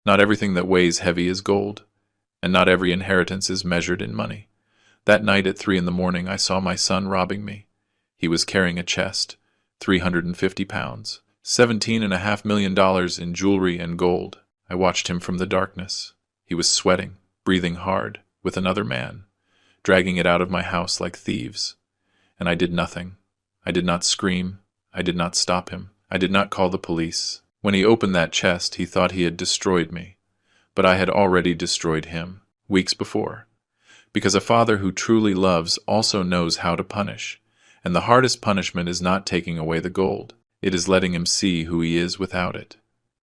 Not everything that weighs heavy is gold, and not every inheritance is measured in money. That night at 3 in the morning, I saw my son robbing me. He was carrying a chest, 350 pounds, $17.5 million in jewelry and gold. I watched him from the darkness. He was sweating, breathing hard, with another man, dragging it out of my house like thieves. And I did nothing. I did not scream. I did not stop him. I did not call the police. When he opened that chest, he thought he had destroyed me. But I had already destroyed him, weeks before. Because a father who truly loves also knows how to punish. And the hardest punishment is not taking away the gold. It is letting him see who he is without it.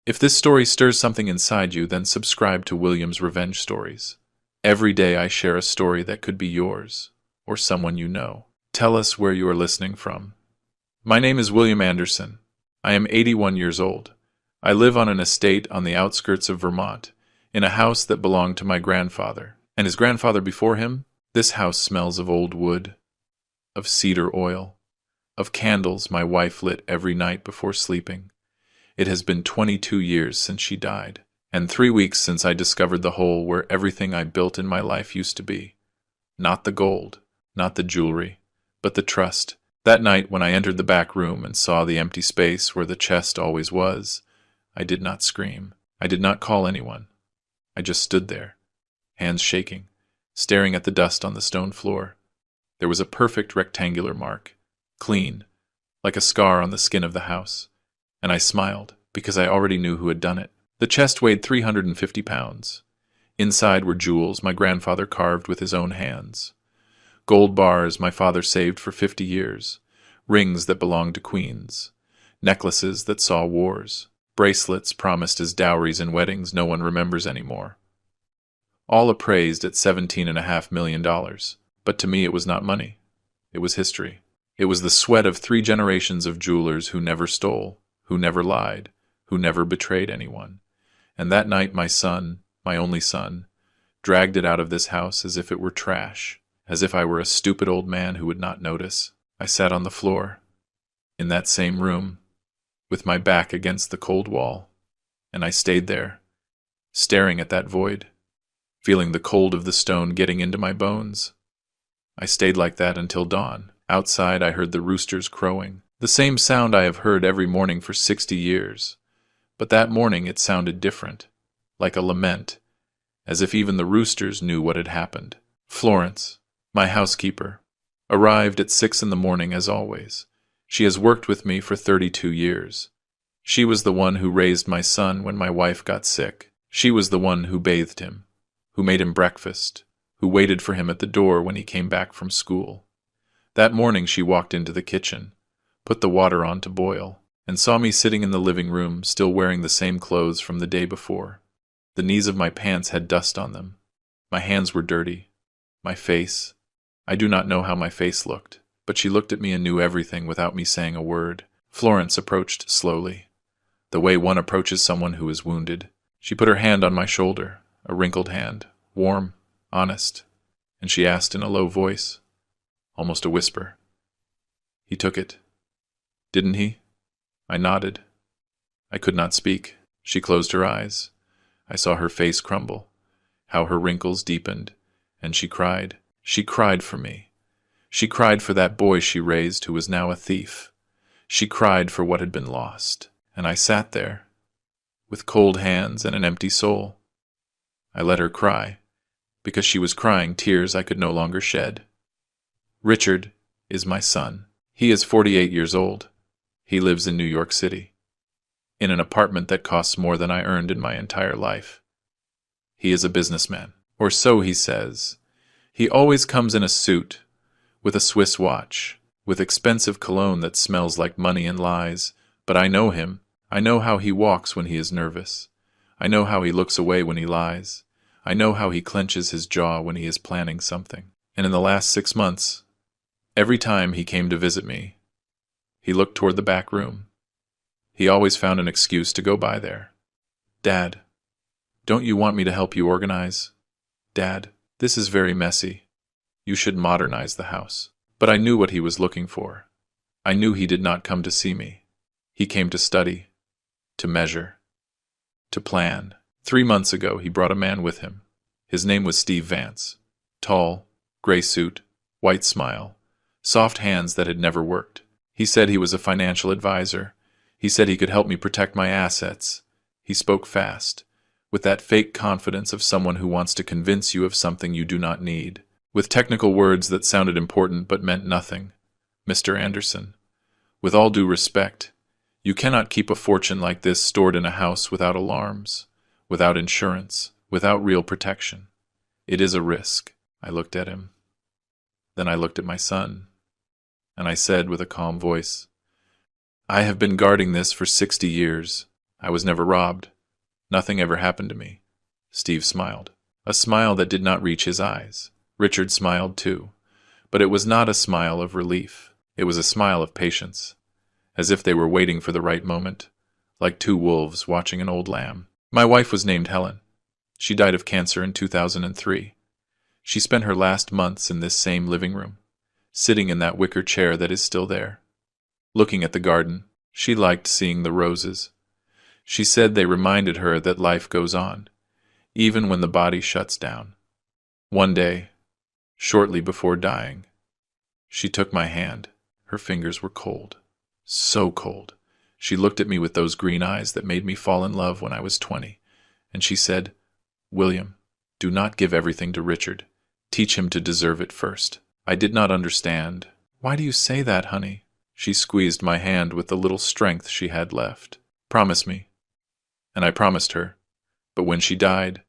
If this story stirs something inside you, then subscribe to William's Revenge Stories. Every day I share a story that could be yours, or someone you know. Tell us where you are listening from. My name is William Anderson. I am 81 years old. I live on an estate on the outskirts of Vermont, in a house that belonged to my grandfather, and his grandfather before him. This house smells of old wood, of cedar oil, of candles my wife lit every night before sleeping. It has been 22 years since she died, and 3 weeks since I discovered the hole where everything I built in my life used to be. Not the gold, not the jewelry, but the trust. That night when I entered the back room and saw the empty space where the chest always was, I did not scream. I did not call anyone. I just stood there, hands shaking, staring at the dust on the stone floor. There was a perfect rectangular mark, clean, like a scar on the skin of the house. And I smiled, because I already knew who had done it. The chest weighed 350 pounds. Inside were jewels my grandfather carved with his own hands. Gold bars my father saved for 50 years. Rings that belonged to queens. Necklaces that saw wars. Bracelets promised as dowries in weddings no one remembers anymore. All appraised at $17.5 million. But to me it was not money. It was history. It was the sweat of 3 generations of jewelers who never stole, who never lied, who never betrayed anyone. And that night my son, my only son, dragged it out of this house as if it were trash, as if I were a stupid old man who would not notice. I sat on the floor, in that same room, with my back against the cold wall, and I stayed there, staring at that void, feeling the cold of the stone getting into my bones. I stayed like that until dawn. Outside I heard the roosters crowing, the same sound I have heard every morning for 60 years. But that morning it sounded different, like a lament, as if even the roosters knew what had happened. Florence, my housekeeper, arrived at 6 in the morning as always. She has worked with me for 32 years. She was the one who raised my son when my wife got sick. She was the one who bathed him, who made him breakfast, who waited for him at the door when he came back from school. That morning she walked into the kitchen, put the water on to boil, and saw me sitting in the living room, still wearing the same clothes from the day before. The knees of my pants had dust on them. My hands were dirty. My face, I do not know how my face looked, but she looked at me and knew everything without me saying a word. Florence approached slowly, the way one approaches someone who is wounded. She put her hand on my shoulder, a wrinkled hand, warm, honest, and she asked in a low voice, almost a whisper, "He took it, didn't he?" I nodded. I could not speak. She closed her eyes. I saw her face crumble, how her wrinkles deepened, and she cried. She cried for me. She cried for that boy she raised who was now a thief. She cried for what had been lost. And I sat there, with cold hands and an empty soul. I let her cry, because she was crying tears I could no longer shed. Richard is my son. He is 48 years old. He lives in New York City, in an apartment that costs more than I earned in my entire life. He is a businessman, or so he says. He always comes in a suit, with a Swiss watch, with expensive cologne that smells like money and lies. But I know him. I know how he walks when he is nervous. I know how he looks away when he lies. I know how he clenches his jaw when he is planning something. And in the last 6 months, every time he came to visit me, he looked toward the back room. He always found an excuse to go by there. "Dad, don't you want me to help you organize? Dad, this is very messy. You should modernize the house." But I knew what he was looking for. I knew he did not come to see me. He came to study, to measure, to plan. 3 months ago, he brought a man with him. His name was Steve Vance. Tall, gray suit, white smile, soft hands that had never worked. He said he was a financial advisor. He said he could help me protect my assets. He spoke fast, with that fake confidence of someone who wants to convince you of something you do not need, with technical words that sounded important but meant nothing. Mr. Anderson, with all due respect, you cannot keep a fortune like this stored in a house without alarms, without insurance, without real protection. It is a risk. I looked at him. Then I looked at my son, and I said with a calm voice, I have been guarding this for 60 years. I was never robbed. Nothing ever happened to me. Steve smiled, a smile that did not reach his eyes. Richard smiled too, but it was not a smile of relief. It was a smile of patience, as if they were waiting for the right moment, like two wolves watching an old lamb. My wife was named Helen. She died of cancer in 2003. She spent her last months in this same living room, sitting in that wicker chair that is still there. Looking at the garden, she liked seeing the roses. She said they reminded her that life goes on, even when the body shuts down. One day, shortly before dying, she took my hand. Her fingers were cold, so cold. She looked at me with those green eyes that made me fall in love when I was 20, and she said, William, do not give everything to Richard. Teach him to deserve it first. I did not understand. Why do you say that, honey? She squeezed my hand with the little strength she had left. Promise me. And I promised her. But when she died,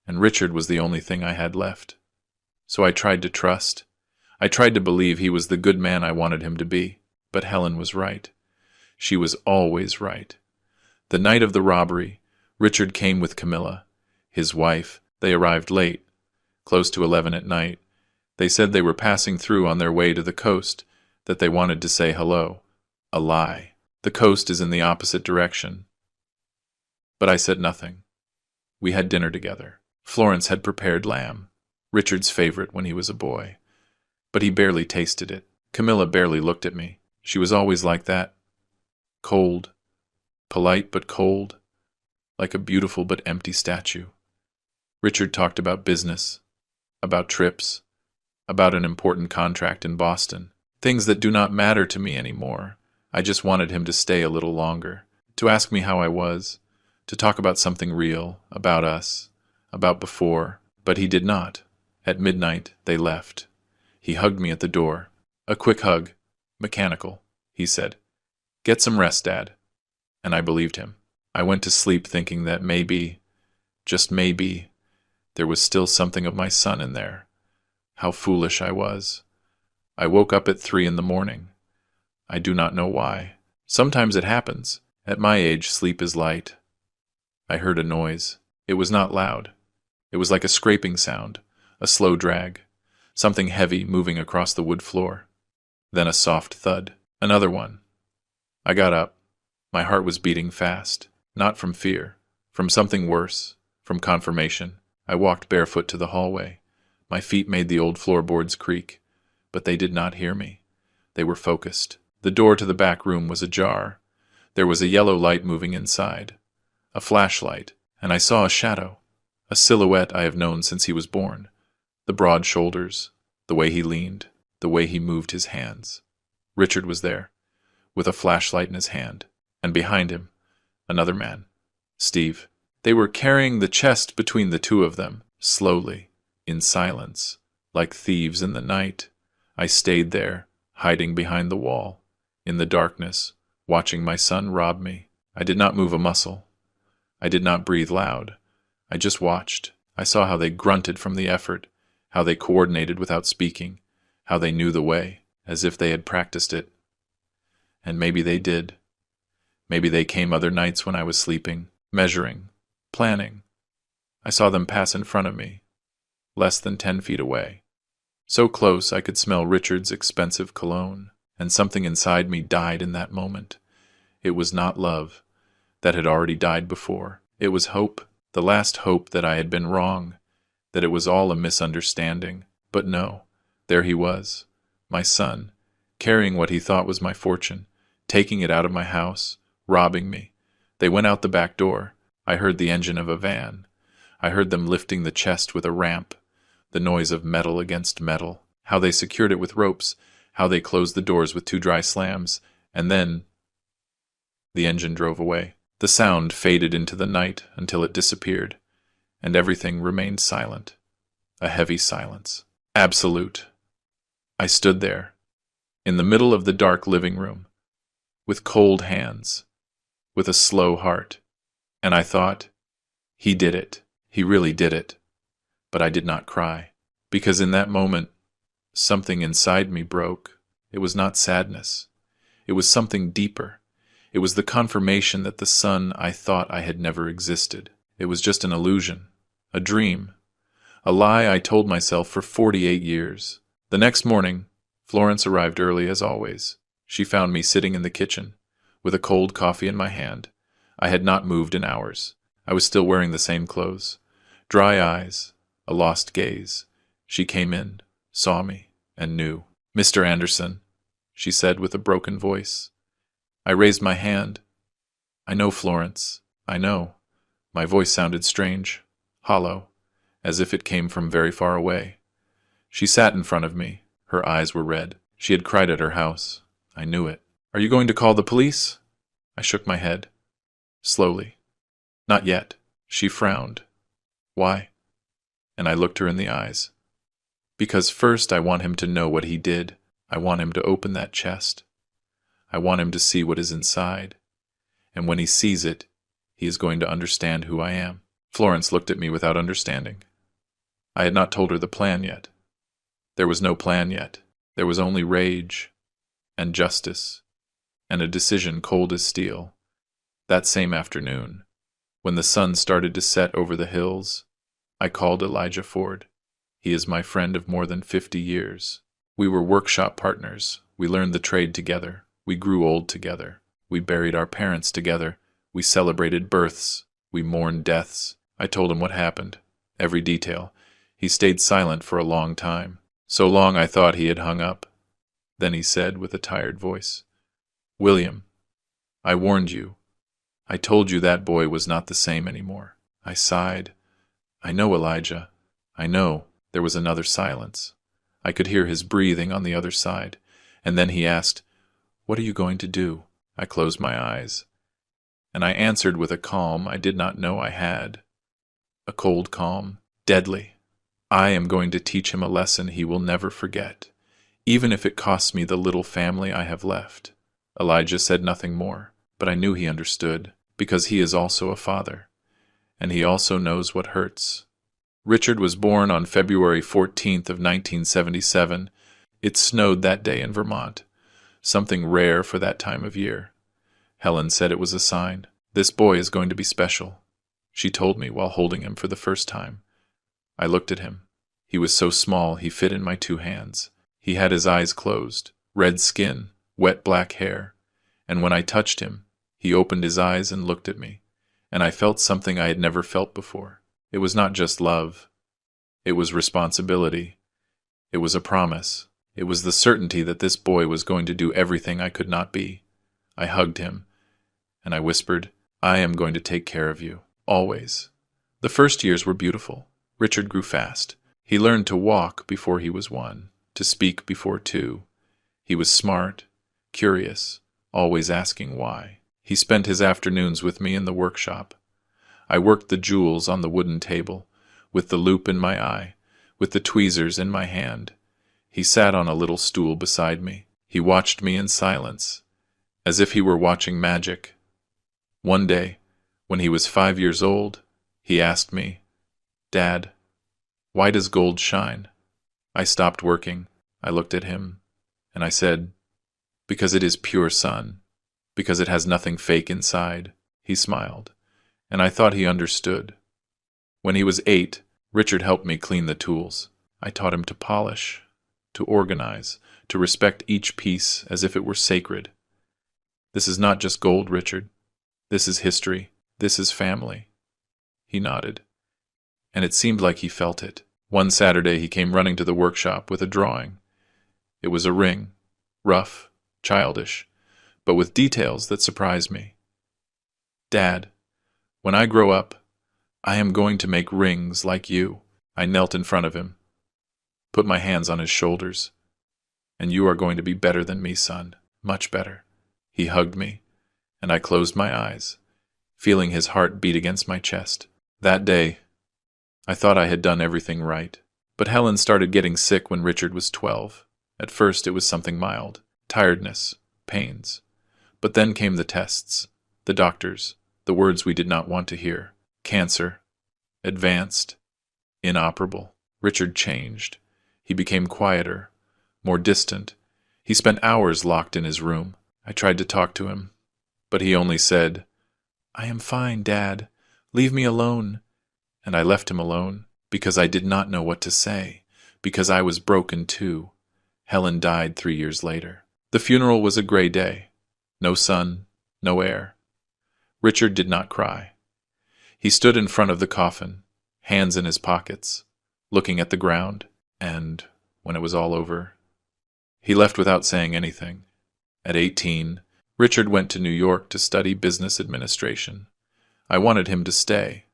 and Richard was the only thing I had left. So I tried to trust. I tried to believe he was the good man I wanted him to be. But Helen was right. She was always right. The night of the robbery, Richard came with Camilla, his wife. They arrived late, close to 11 at night. They said they were passing through on their way to the coast, that they wanted to say hello. A lie. The coast is in the opposite direction. But I said nothing. We had dinner together. Florence had prepared lamb, Richard's favorite when he was a boy. But he barely tasted it. Camilla barely looked at me. She was always like that. Cold. Polite but cold. Like a beautiful but empty statue. Richard talked about business, about trips, about an important contract in Boston. Things that do not matter to me anymore. I just wanted him to stay a little longer, to ask me how I was, to talk about something real, about us, about before. But he did not. At midnight, they left. He hugged me at the door. A quick hug. Mechanical. He said, Get some rest, Dad. And I believed him. I went to sleep thinking that maybe, just maybe, there was still something of my son in there. How foolish I was. I woke up at 3 in the morning. I do not know why. Sometimes it happens. At my age, sleep is light. I heard a noise. It was not loud. It was like a scraping sound, a slow drag, something heavy moving across the wood floor. Then a soft thud. Another one. I got up. My heart was beating fast, not from fear, from something worse, from confirmation. I walked barefoot to the hallway. My feet made the old floorboards creak, but they did not hear me. They were focused. The door to the back room was ajar. There was a yellow light moving inside, a flashlight, and I saw a shadow, a silhouette I have known since he was born. The broad shoulders, the way he leaned, the way he moved his hands. Richard was there, with a flashlight in his hand, and behind him, another man, Steve. They were carrying the chest between the two of them, slowly, in silence, like thieves in the night. I stayed there, hiding behind the wall, in the darkness, watching my son rob me. I did not move a muscle. I did not breathe loud. I just watched. I saw how they grunted from the effort, how they coordinated without speaking, how they knew the way, as if they had practiced it. And maybe they did. Maybe they came other nights when I was sleeping, measuring, planning. I saw them pass in front of me, less than 10 feet away. So close I could smell Richard's expensive cologne, and something inside me died in that moment. It was not love. That had already died before. It was hope, the last hope that I had been wrong, that it was all a misunderstanding. But no, there he was, my son, carrying what he thought was my fortune, taking it out of my house, robbing me. They went out the back door. I heard the engine of a van. I heard them lifting the chest with a ramp, the noise of metal against metal, how they secured it with ropes, how they closed the doors with two dry slams, and then the engine drove away. The sound faded into the night until it disappeared, and everything remained silent. A heavy silence. Absolute. I stood there, in the middle of the dark living room, with cold hands, with a slow heart, and I thought, he did it. He really did it. But I did not cry, because in that moment, something inside me broke. It was not sadness. It was something deeper. It was the confirmation that the son I thought I had never existed. It was just an illusion, a dream, a lie I told myself for 48 years. The next morning, Florence arrived early as always. She found me sitting in the kitchen, with a cold coffee in my hand. I had not moved in hours. I was still wearing the same clothes. Dry eyes, a lost gaze. She came in, saw me, and knew. "Mr. Anderson," she said with a broken voice. I raised my hand. "I know, Florence, I know." My voice sounded strange, hollow, as if it came from very far away. She sat in front of me. Her eyes were red. She had cried at her house. I knew it. "Are you going to call the police?" I shook my head. Slowly. "Not yet." She frowned. "Why?" And I looked her in the eyes. "Because first I want him to know what he did. I want him to open that chest. I want him to see what is inside. And when he sees it, he is going to understand who I am." Florence looked at me without understanding. I had not told her the plan yet. There was no plan yet. There was only rage, and justice, and a decision cold as steel. That same afternoon, when the sun started to set over the hills, I called Elijah Ford. He is my friend of more than 50 years. We were workshop partners. We learned the trade together. We grew old together. We buried our parents together. We celebrated births. We mourned deaths. I told him what happened, every detail. He stayed silent for a long time. So long I thought he had hung up. Then he said with a tired voice, "William, I warned you. I told you that boy was not the same anymore." I sighed. "I know, Elijah. I know." There was another silence. I could hear his breathing on the other side. And then he asked, "What are you going to do?" I closed my eyes. And I answered with a calm I did not know I had. A cold calm, deadly. "I am going to teach him a lesson he will never forget, even if it costs me the little family I have left." Elijah said nothing more, but I knew he understood, because he is also a father, and he also knows what hurts. Richard was born on February 14th of 1977. It snowed that day in Vermont, something rare for that time of year. Helen said it was a sign. "This boy is going to be special," she told me while holding him for the first time. I looked at him. He was so small he fit in my two hands. He had his eyes closed, red skin, wet black hair, and when I touched him, he opened his eyes and looked at me, and I felt something I had never felt before. It was not just love. It was responsibility. It was a promise. It was the certainty that this boy was going to do everything I could not be. I hugged him, and I whispered, "I am going to take care of you, always." The first years were beautiful. Richard grew fast. He learned to walk before he was 1, to speak before 2. He was smart, curious, always asking why. He spent his afternoons with me in the workshop. I worked the jewels on the wooden table, with the loop in my eye, with the tweezers in my hand. He sat on a little stool beside me. He watched me in silence, as if he were watching magic. One day, when he was 5 years old, he asked me, "Dad, why does gold shine?" I stopped working. I looked at him, and I said, "Because it is pure sun, because it has nothing fake inside." He smiled, and I thought he understood. When he was 8, Richard helped me clean the tools. I taught him to polish, to organize, to respect each piece as if it were sacred. "This is not just gold, Richard. This is history. This is family." He nodded, and it seemed like he felt it. One Saturday he came running to the workshop with a drawing. It was a ring, rough, childish, but with details that surprised me. "Dad, When I grow up, I am going to make rings like you. I knelt in front of him, put my hands on his shoulders. And you are going to be better than me, son. Much better. He hugged me, and I closed my eyes, feeling his heart beat against my chest. That day, I thought I had done everything right. But Helen started getting sick when Richard was 12. At first it was something mild, tiredness, pains. But then came the tests, the doctors, the words we did not want to hear. Cancer, advanced, inoperable. Richard changed. He became quieter, more distant. He spent hours locked in his room. I tried to talk to him, but he only said, "I am fine, Dad. Leave me alone." And I left him alone, because I did not know what to say, because I was broken too. Helen died 3 years later. The funeral was a gray day. No sun, no air. Richard did not cry. He stood in front of the coffin, hands in his pockets, looking at the ground, and, when it was all over, he left without saying anything. At 18, Richard went to New York to study business administration. I wanted him to stay,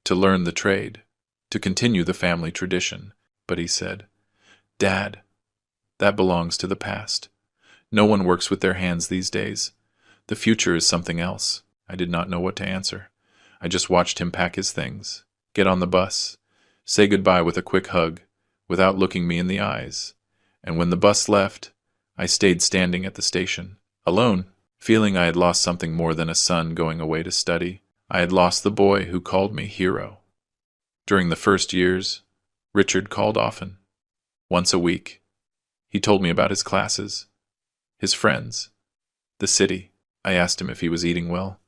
to learn the trade, to continue the family tradition. But he said, "Dad, that belongs to the past. No one works with their hands these days. The future is something else." I did not know what to answer. I just watched him pack his things, get on the bus, say goodbye with a quick hug, without looking me in the eyes. And when the bus left, I stayed standing at the station, alone, feeling I had lost something more than a son going away to study. I had lost the boy who called me hero. During the first years, Richard called often, once a week. He told me about his classes, his friends, the city. I asked him if he was eating well,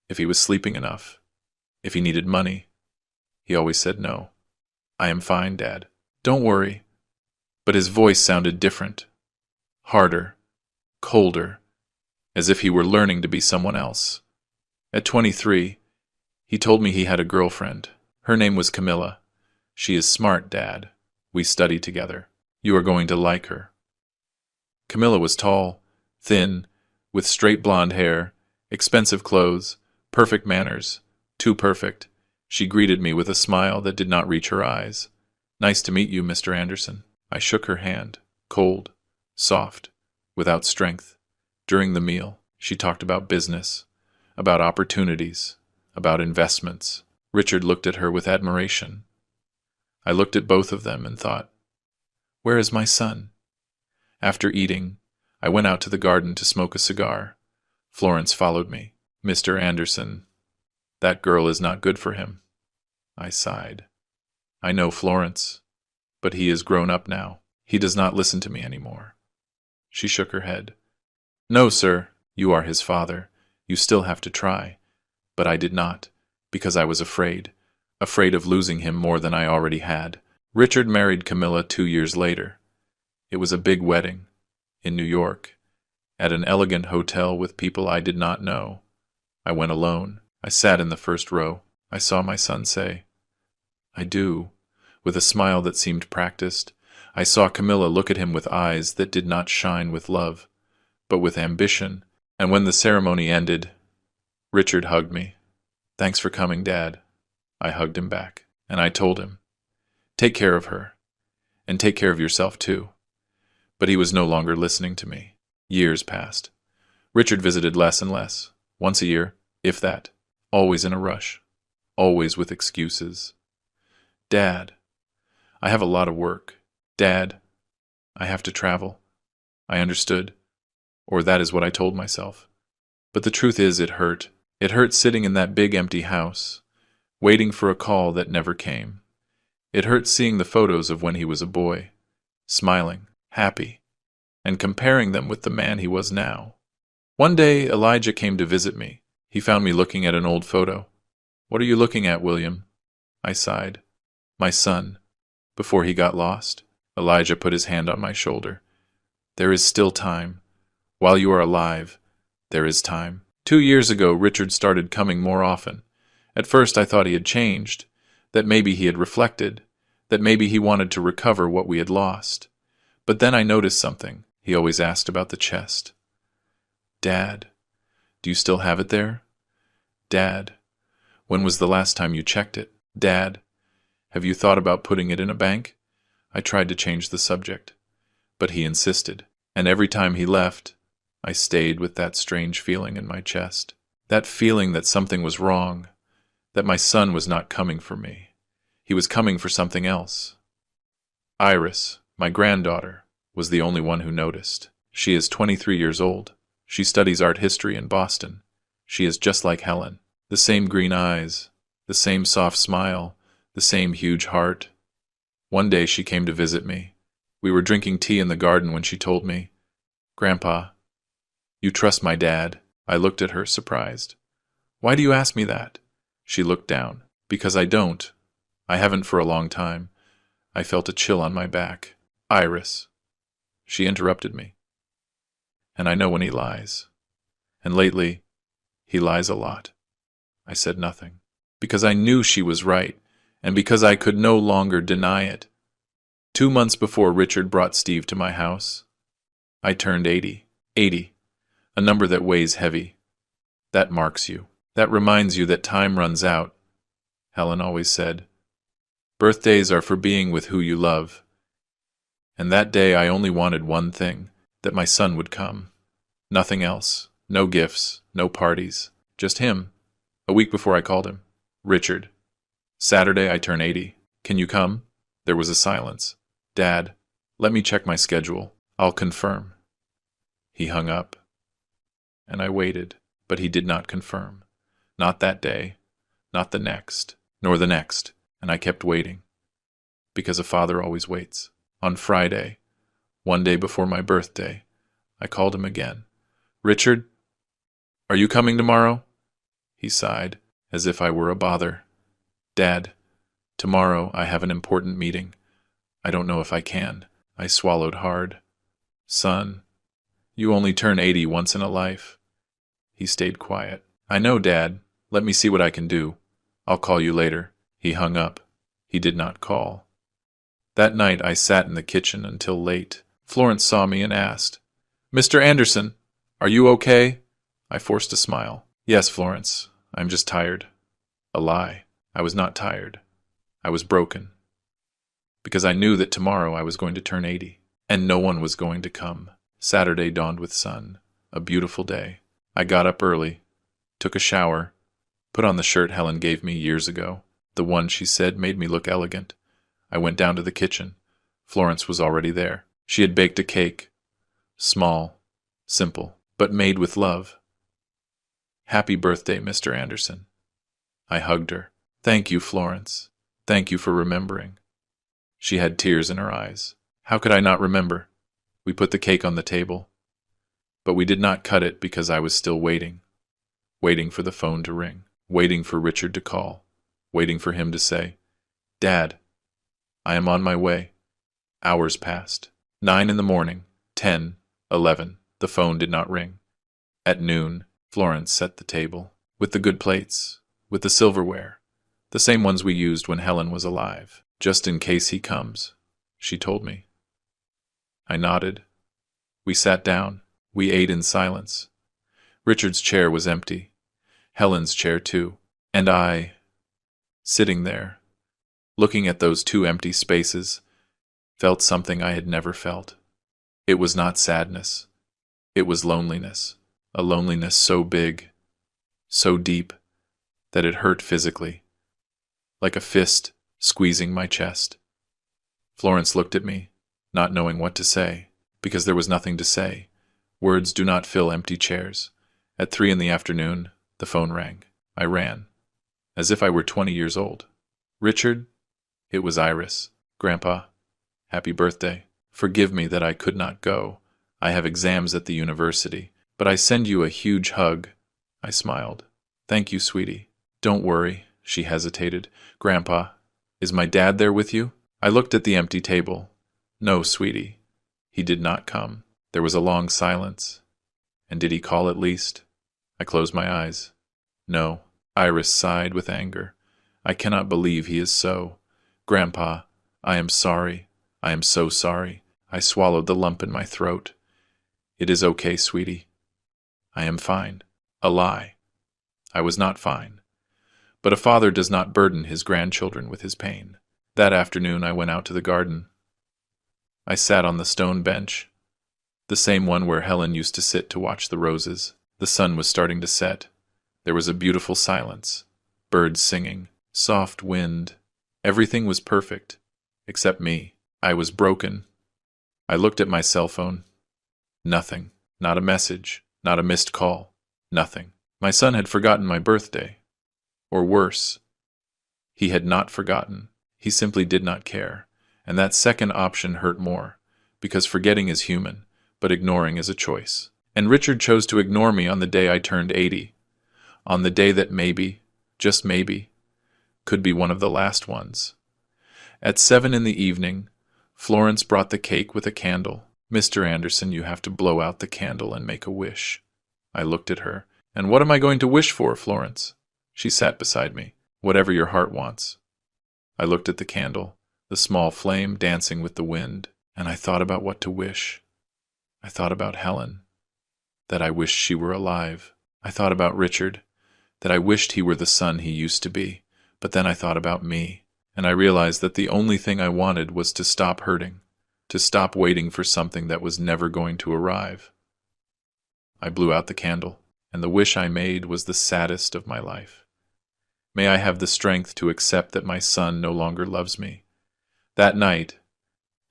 if he was sleeping enough, if he needed money. He always said no. "I am fine, Dad. Don't worry." But his voice sounded different, harder, colder, as if he were learning to be someone else. At 23, he told me he had a girlfriend. Her name was Camilla. "She is smart, Dad. We study together. You are going to like her." Camilla was tall, thin, with straight blonde hair, expensive clothes, perfect manners, too perfect. She greeted me with a smile that did not reach her eyes. "Nice to meet you, Mr. Anderson." I shook her hand, cold, soft, without strength. During the meal, she talked about business, about opportunities, about investments. Richard looked at her with admiration. I looked at both of them and thought, "Where is my son?" After eating, I went out to the garden to smoke a cigar. Florence followed me. "Mr. Anderson, that girl is not good for him." I sighed. "I know, Florence, but he is grown up now. He does not listen to me anymore." She shook her head. "No, sir, you are his father. You still have to try." But I did not, because I was afraid of losing him more than I already had. Richard married Camilla 2 years later. It was a big wedding, in New York, at an elegant hotel with people I did not know. I went alone. I sat in the first row. I saw my son say, "I do," with a smile that seemed practiced. I saw Camilla look at him with eyes that did not shine with love, but with ambition. And when the ceremony ended, Richard hugged me. "Thanks for coming, Dad." I hugged him back, and I told him, "Take care of her, and take care of yourself too." But he was no longer listening to me. Years passed. Richard visited less and less, once a year, if that, always in a rush, always with excuses. "Dad, I have a lot of work. Dad, I have to travel." I understood, or that is what I told myself. But the truth is, it hurt. It hurt sitting in that big empty house, waiting for a call that never came. It hurt seeing the photos of when he was a boy, smiling, happy, and comparing them with the man he was now. One day, Elijah came to visit me. He found me looking at an old photo. "What are you looking at, William?" I sighed. "My son, before he got lost." Elijah put his hand on my shoulder. "There is still time. While you are alive, there is time." 2 years ago, Richard started coming more often. At first I thought he had changed, that maybe he had reflected, that maybe he wanted to recover what we had lost. But then I noticed something. He always asked about the chest. "Dad, do you still have it there? Dad, When was the last time you checked it? Dad, have you thought about putting it in a bank? I tried to change the subject, but he insisted. And every time he left, I stayed with that strange feeling in my chest. That feeling that something was wrong, that my son was not coming for me. He was coming for something else. Iris, my granddaughter, was the only one who noticed. She is 23 years old. She studies art history in Boston. She is just like Helen. The same green eyes, the same soft smile, the same huge heart. One day she came to visit me. We were drinking tea in the garden when she told me, "Grandpa, you trust my dad?" I looked at her, surprised. "Why do you ask me that?" She looked down. "Because I don't. I haven't for a long time." I felt a chill on my back. "Iris." She interrupted me. "And I know when he lies. And lately, he lies a lot." I said nothing, because I knew she was right, and because I could no longer deny it. 2 months before Richard brought Steve to my house, I turned 80. 80, a number that weighs heavy. That marks you. That reminds you that time runs out. Helen always said, "Birthdays are for being with who you love." And that day I only wanted one thing, that my son would come. Nothing else. No gifts, no parties. Just him. A week before I called him. "Richard, Saturday I turn 80. Can you come?" There was a silence. "Dad, let me check my schedule. I'll confirm." He hung up. And I waited, but he did not confirm. Not that day, not the next, nor the next, and I kept waiting. Because a father always waits. On Friday, one day before my birthday, I called him again. "Richard, are you coming tomorrow?" He sighed, as if I were a bother. "Dad, tomorrow I have an important meeting. I don't know if I can." I swallowed hard. "Son, you only turn 80 once in a life." He stayed quiet. "I know, Dad. Let me see what I can do. I'll call you later." He hung up. He did not call. That night I sat in the kitchen until late. Florence saw me and asked, "Mr. Anderson, are you okay?" I forced a smile. "Yes, Florence. I'm just tired." A lie. I was not tired. I was broken. Because I knew that tomorrow I was going to turn 80, and no one was going to come. Saturday dawned with sun. A beautiful day. I got up early, took a shower, put on the shirt Helen gave me years ago. The one she said made me look elegant. I went down to the kitchen. Florence was already there. She had baked a cake. Small, simple, but made with love. "Happy birthday, Mr. Anderson." I hugged her. "Thank you, Florence. Thank you for remembering." She had tears in her eyes. How could I not remember? We put the cake on the table. But we did not cut it because I was still waiting. Waiting for the phone to ring. Waiting for Richard to call. Waiting for him to say, "Dad, I am on my way." Hours passed. 9 in the morning, 10, 11. The phone did not ring. At noon, Florence set the table. With the good plates. With the silverware. The same ones we used when Helen was alive. "Just in case he comes," she told me. I nodded. We sat down. We ate in silence. Richard's chair was empty. Helen's chair too. And I, sitting there, looking at those 2 empty spaces, felt something I had never felt. It was not sadness. It was loneliness. A loneliness so big, so deep, that it hurt physically, like a fist squeezing my chest. Florence looked at me, not knowing what to say, because there was nothing to say. Words do not fill empty chairs. At 3 in the afternoon, the phone rang. I ran, as if I were 20 years old. "Richard?" It was Iris. "Grandpa, happy birthday. Forgive me that I could not go. I have exams at the university, but I send you a huge hug." I smiled. "Thank you, sweetie." "Don't worry," she hesitated. "Grandpa, is my dad there with you?" I looked at the empty table. "No, sweetie. He did not come." There was a long silence. "And did he call at least?" I closed my eyes. "No." Iris sighed with anger. "I cannot believe he is so. Grandpa, I am sorry. I am so sorry." I swallowed the lump in my throat. "It is okay, sweetie. I am fine." A lie. I was not fine. But a father does not burden his grandchildren with his pain. That afternoon I went out to the garden. I sat on the stone bench, the same one where Helen used to sit to watch the roses. The sun was starting to set. There was a beautiful silence. Birds singing. Soft wind. Everything was perfect. Except me. I was broken. I looked at my cell phone. Nothing. Not a message. Not a missed call. Nothing. My son had forgotten my birthday. Or worse, he had not forgotten. He simply did not care. And that second option hurt more, because forgetting is human, but ignoring is a choice. And Richard chose to ignore me on the day I turned 80, on the day that maybe, just maybe, could be one of the last ones. At 7 in the evening, Florence brought the cake with a candle. "Mr. Anderson, you have to blow out the candle and make a wish." I looked at her. "And what am I going to wish for, Florence?" She sat beside me. "Whatever your heart wants." I looked at the candle, the small flame dancing with the wind, and I thought about what to wish. I thought about Helen, that I wished she were alive. I thought about Richard, that I wished he were the son he used to be. But then I thought about me, and I realized that the only thing I wanted was to stop hurting, to stop waiting for something that was never going to arrive. I blew out the candle, and the wish I made was the saddest of my life. May I have the strength to accept that my son no longer loves me. That night,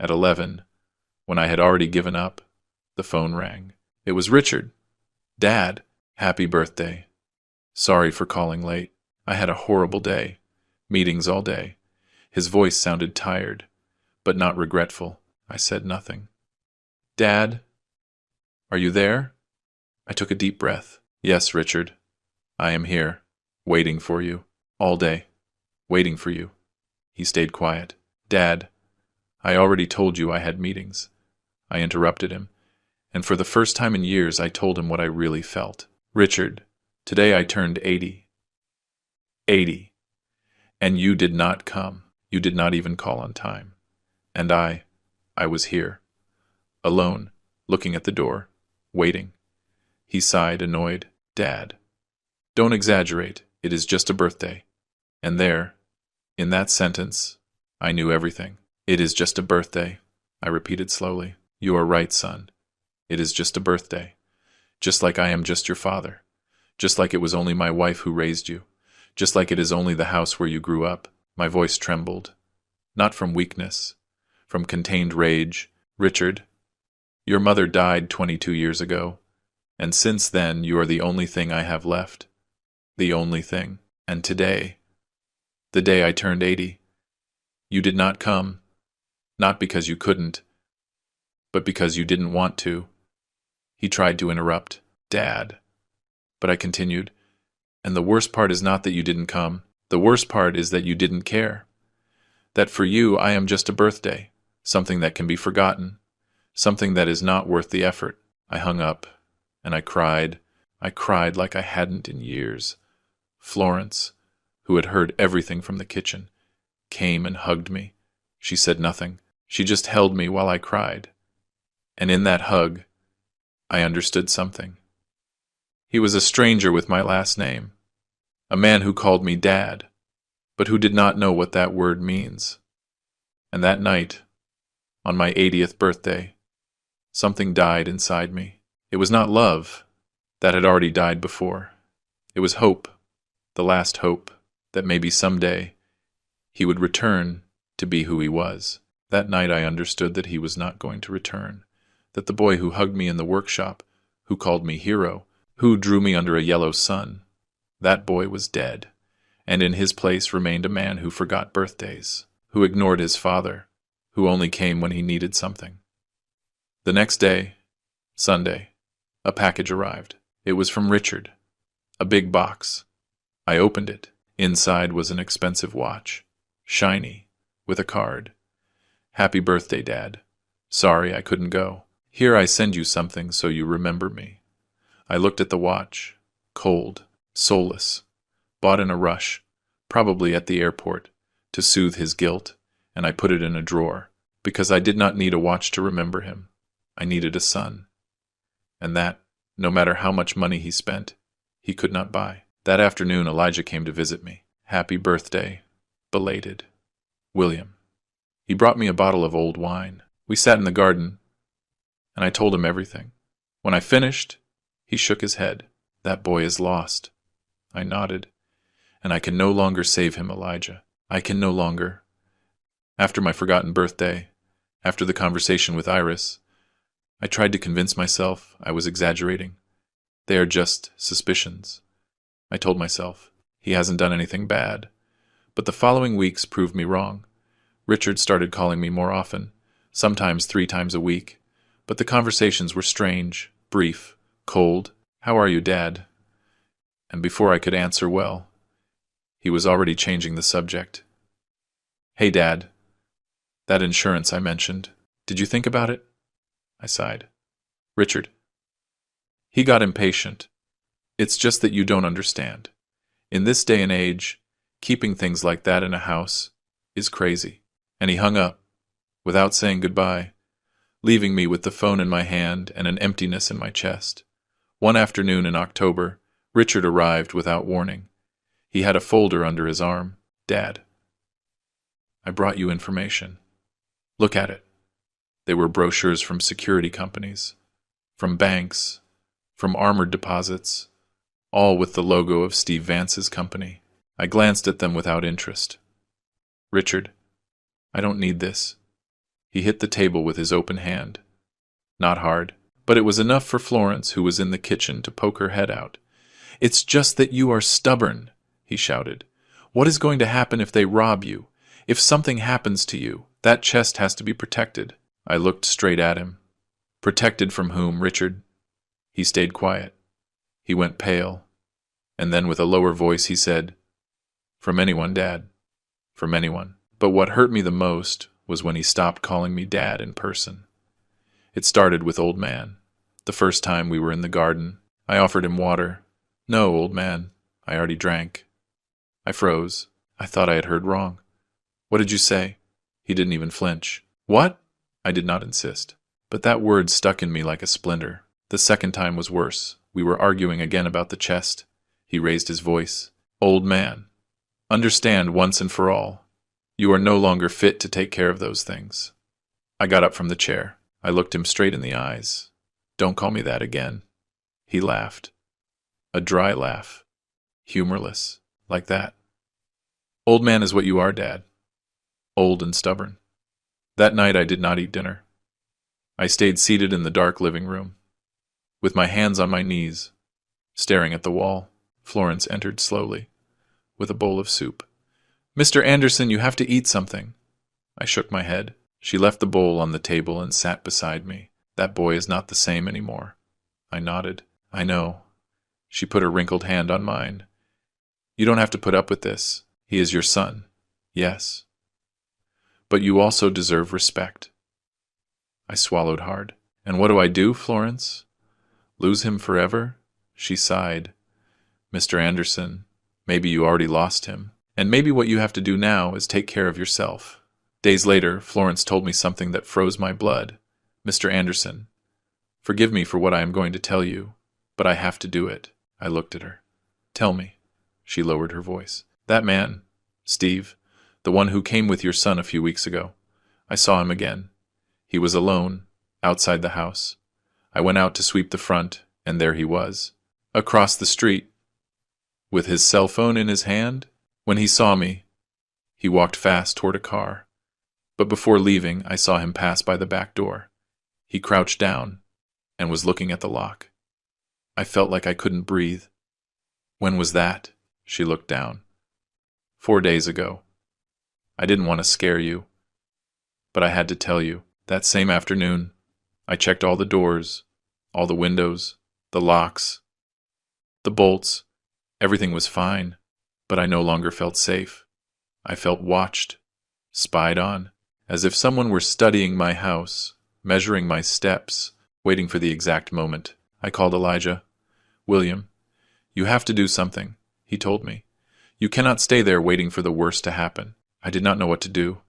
at 11, when I had already given up, the phone rang. It was Richard. "Dad, happy birthday. Sorry for calling late. I had a horrible day. Meetings all day." His voice sounded tired, but not regretful. I said nothing. "Dad, are you there?" I took a deep breath. "Yes, Richard. I am here, waiting for you. All day. Waiting for you." He stayed quiet. "Dad, I already told you I had meetings." I interrupted him, and for the first time in years I told him what I really felt. "Richard, today I turned 80. 80. And you did not come. You did not even call on time. And I was here. Alone, looking at the door, waiting." He sighed, annoyed. "Dad, don't exaggerate. It is just a birthday." And there, in that sentence, I knew everything. "It is just a birthday," I repeated slowly. "You are right, son. It is just a birthday. Just like I am just your father. Just like it was only my wife who raised you. Just like it is only the house where you grew up." My voice trembled. Not from weakness, from contained rage. "Richard, your mother died 22 years ago, and since then you are the only thing I have left. The only thing. And today, the day I turned 80, you did not come, not because you couldn't, but because you didn't want to." He tried to interrupt. "Dad." But I continued, "And the worst part is not that you didn't come. The worst part is that you didn't care. That for you I am just a birthday, something that can be forgotten, something that is not worth the effort." I hung up, and I cried. I cried like I hadn't in years. Florence, who had heard everything from the kitchen, came and hugged me. She said nothing. She just held me while I cried. And in that hug, I understood something. He was a stranger with my last name, a man who called me Dad, but who did not know what that word means. And that night, on my 80th birthday, something died inside me. It was not love. That had already died before. It was hope, the last hope, that maybe someday he would return to be who he was. That night I understood that he was not going to return, that the boy who hugged me in the workshop, who called me hero, who drew me under a yellow sun, that boy was dead, and in his place remained a man who forgot birthdays, who ignored his father, who only came when he needed something. The next day, Sunday, a package arrived. It was from Richard, a big box. I opened it. Inside was an expensive watch, shiny, with a card. "Happy birthday, Dad. Sorry I couldn't go. Here I send you something so you remember me." I looked at the watch, cold, soulless, bought in a rush, probably at the airport, to soothe his guilt, and I put it in a drawer, because I did not need a watch to remember him. I needed a son. And that, no matter how much money he spent, he could not buy. That afternoon Elijah came to visit me. Happy birthday. Belated. William. He brought me a bottle of old wine. We sat in the garden, and I told him everything. When I finished, he shook his head. That boy is lost. I nodded. And I can no longer save him, Elijah. I can no longer. After my forgotten birthday, after the conversation with Iris, I tried to convince myself I was exaggerating. They are just suspicions. I told myself, he hasn't done anything bad. But the following weeks proved me wrong. Richard started calling me more often, sometimes 3 times a week. But the conversations were strange, brief, cold. How are you, Dad? And before I could answer well, he was already changing the subject. Hey, Dad. That insurance I mentioned, did you think about it? I sighed. Richard. He got impatient. It's just that you don't understand. In this day and age, keeping things like that in a house is crazy. And he hung up, without saying goodbye, leaving me with the phone in my hand and an emptiness in my chest. One afternoon in October, Richard arrived without warning. He had a folder under his arm. Dad, I brought you information. Look at it. They were brochures from security companies, from banks, from armored deposits, all with the logo of Steve Vance's company. I glanced at them without interest. Richard, I don't need this. He hit the table with his open hand. Not hard, but it was enough for Florence, who was in the kitchen, to poke her head out. It's just that you are stubborn, he shouted. What is going to happen if they rob you? If something happens to you, that chest has to be protected. I looked straight at him. Protected from whom, Richard? He stayed quiet. He went pale. And then with a lower voice he said, From anyone, Dad. From anyone. But what hurt me the most was when he stopped calling me Dad in person. It started with Old Man. The first time we were in the garden, I offered him water. No, Old Man, I already drank. I froze. I thought I had heard wrong. What did you say? He didn't even flinch. What? I did not insist. But that word stuck in me like a splinter. The second time was worse. We were arguing again about the chest. He raised his voice. Old Man, understand once and for all. You are no longer fit to take care of those things. I got up from the chair. I looked him straight in the eyes. Don't call me that again. He laughed. A dry laugh. Humorless. Like that. Old man is what you are, Dad. Old and stubborn. That night I did not eat dinner. I stayed seated in the dark living room, with my hands on my knees, staring at the wall. Florence entered slowly, with a bowl of soup. Mr. Anderson, you have to eat something. I shook my head. She left the bowl on the table and sat beside me. That boy is not the same anymore. I nodded. I know. She put her wrinkled hand on mine. You don't have to put up with this. He is your son. Yes. But you also deserve respect. I swallowed hard. And what do I do, Florence? Lose him forever? She sighed. Mr. Anderson, maybe you already lost him. And maybe what you have to do now is take care of yourself. Days later, Florence told me something that froze my blood. Mr. Anderson, forgive me for what I am going to tell you, but I have to do it. I looked at her. Tell me. She lowered her voice. That man, Steve, the one who came with your son a few weeks ago. I saw him again. He was alone, outside the house. I went out to sweep the front, and there he was, across the street, with his cell phone in his hand. When he saw me, he walked fast toward a car. But before leaving, I saw him pass by the back door. He crouched down and was looking at the lock. I felt like I couldn't breathe. When was that? She looked down. 4 days ago. I didn't want to scare you, but I had to tell you. That same afternoon, I checked all the doors, all the windows, the locks, the bolts. Everything was fine, but I no longer felt safe. I felt watched, spied on, as if someone were studying my house, measuring my steps, waiting for the exact moment. I called Elijah. William, you have to do something, he told me. You cannot stay there waiting for the worst to happen. I did not know what to do.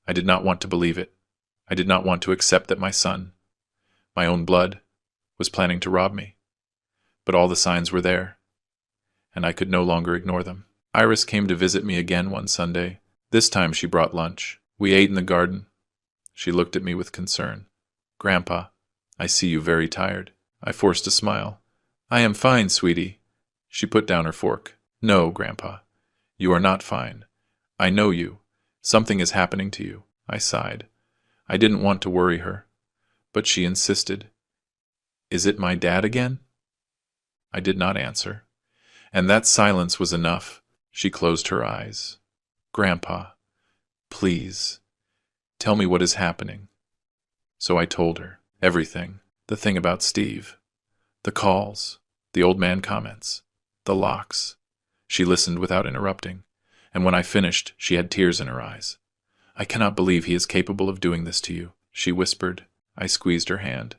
I did not want to believe it. I did not want to accept that my son, my own blood, was planning to rob me. But all the signs were there, and I could no longer ignore them. Iris came to visit me again one Sunday. This time she brought lunch. We ate in the garden. She looked at me with concern. "Grandpa, I see you very tired." I forced a smile. "I am fine, sweetie." She put down her fork. "No, Grandpa, you are not fine. I know you. Something is happening to you." I sighed. I didn't want to worry her, but she insisted. "Is it my dad again?" I did not answer, and that silence was enough. She closed her eyes. "Grandpa, please, tell me what is happening." So I told her everything. The thing about Steve, the calls, the old man comments, the locks. She listened without interrupting, and when I finished, she had tears in her eyes. "I cannot believe he is capable of doing this to you," she whispered. I squeezed her hand.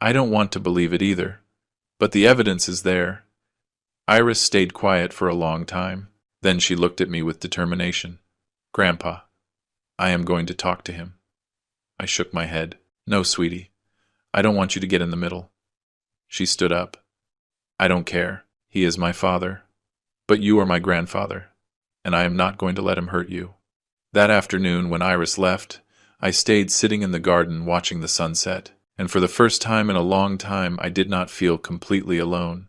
"I don't want to believe it either, but the evidence is there." Iris stayed quiet for a long time. Then she looked at me with determination. "Grandpa, I am going to talk to him." I shook my head. "No, sweetie. I don't want you to get in the middle." She stood up. "I don't care. He is my father. But you are my grandfather, and I am not going to let him hurt you." That afternoon, when Iris left, I stayed sitting in the garden watching the sunset, and for the first time in a long time I did not feel completely alone.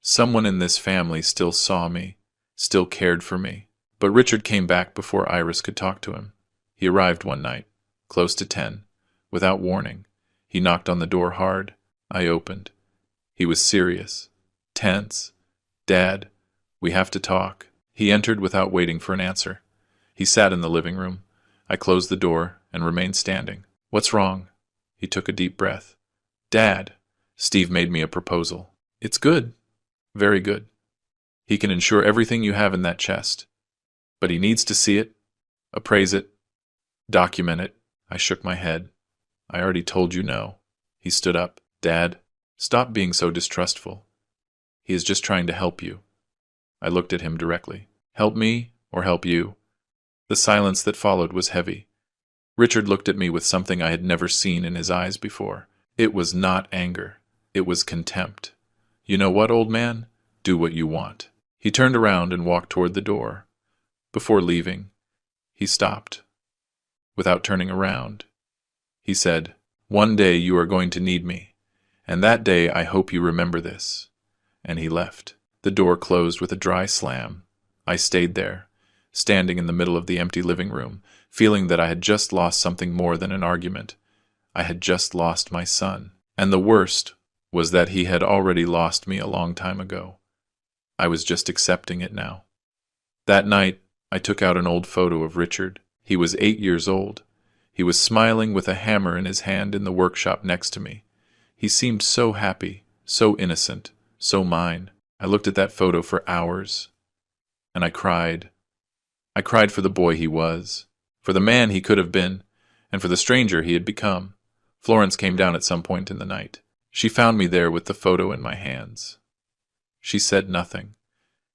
Someone in this family still saw me, still cared for me. But Richard came back before Iris could talk to him. He arrived one night, close to 10, without warning. He knocked on the door hard. I opened. He was serious, tense. "Dad, we have to talk." He entered without waiting for an answer. He sat in the living room. I closed the door and remained standing. "What's wrong?" He took a deep breath. "Dad, Steve made me a proposal. It's good. Very good. He can insure everything you have in that chest. But he needs to see it, appraise it, document it." I shook my head. "I already told you no." He stood up. "Dad, stop being so distrustful. He is just trying to help you." I looked at him directly. "Help me or help you?" The silence that followed was heavy. Richard looked at me with something I had never seen in his eyes before. It was not anger. It was contempt. "You know what, old man? Do what you want." He turned around and walked toward the door. Before leaving, he stopped. Without turning around, he said, "One day you are going to need me, and that day I hope you remember this." And he left. The door closed with a dry slam. I stayed there, standing in the middle of the empty living room, feeling that I had just lost something more than an argument. I had just lost my son. And the worst was that he had already lost me a long time ago. I was just accepting it now. That night, I took out an old photo of Richard. He was 8 years old. He was smiling with a hammer in his hand in the workshop next to me. He seemed so happy, so innocent, so mine. I looked at that photo for hours, and I cried. I cried for the boy he was, for the man he could have been, and for the stranger he had become. Florence came down at some point in the night. She found me there with the photo in my hands. She said nothing.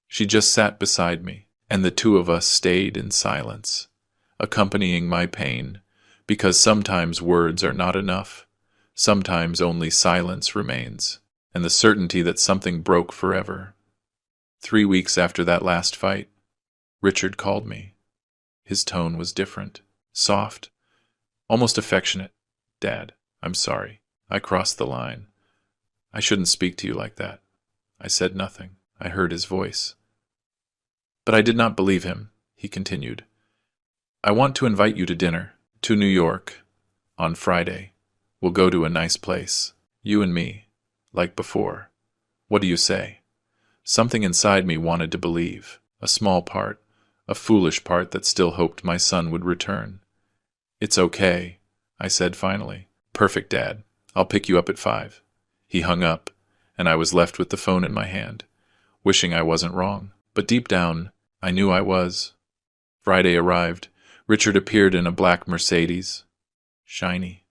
She just sat beside me, and the two of us stayed in silence, accompanying my pain, because sometimes words are not enough. Sometimes only silence remains, and the certainty that something broke forever. 3 weeks after that last fight, Richard called me. His tone was different, soft, almost affectionate. "Dad, I'm sorry. I crossed the line. I shouldn't speak to you like that." I said nothing. I heard his voice. "But I did not believe him," he continued. "I want to invite you to dinner, to New York, on Friday. We'll go to a nice place, you and me, like before. What do you say?" Something inside me wanted to believe, a small part, a foolish part that still hoped my son would return. "It's okay," I said finally. "Perfect, Dad. I'll pick you up at 5. He hung up, and I was left with the phone in my hand, wishing I wasn't wrong. But deep down, I knew I was. Friday arrived. Richard appeared in a black Mercedes, shiny,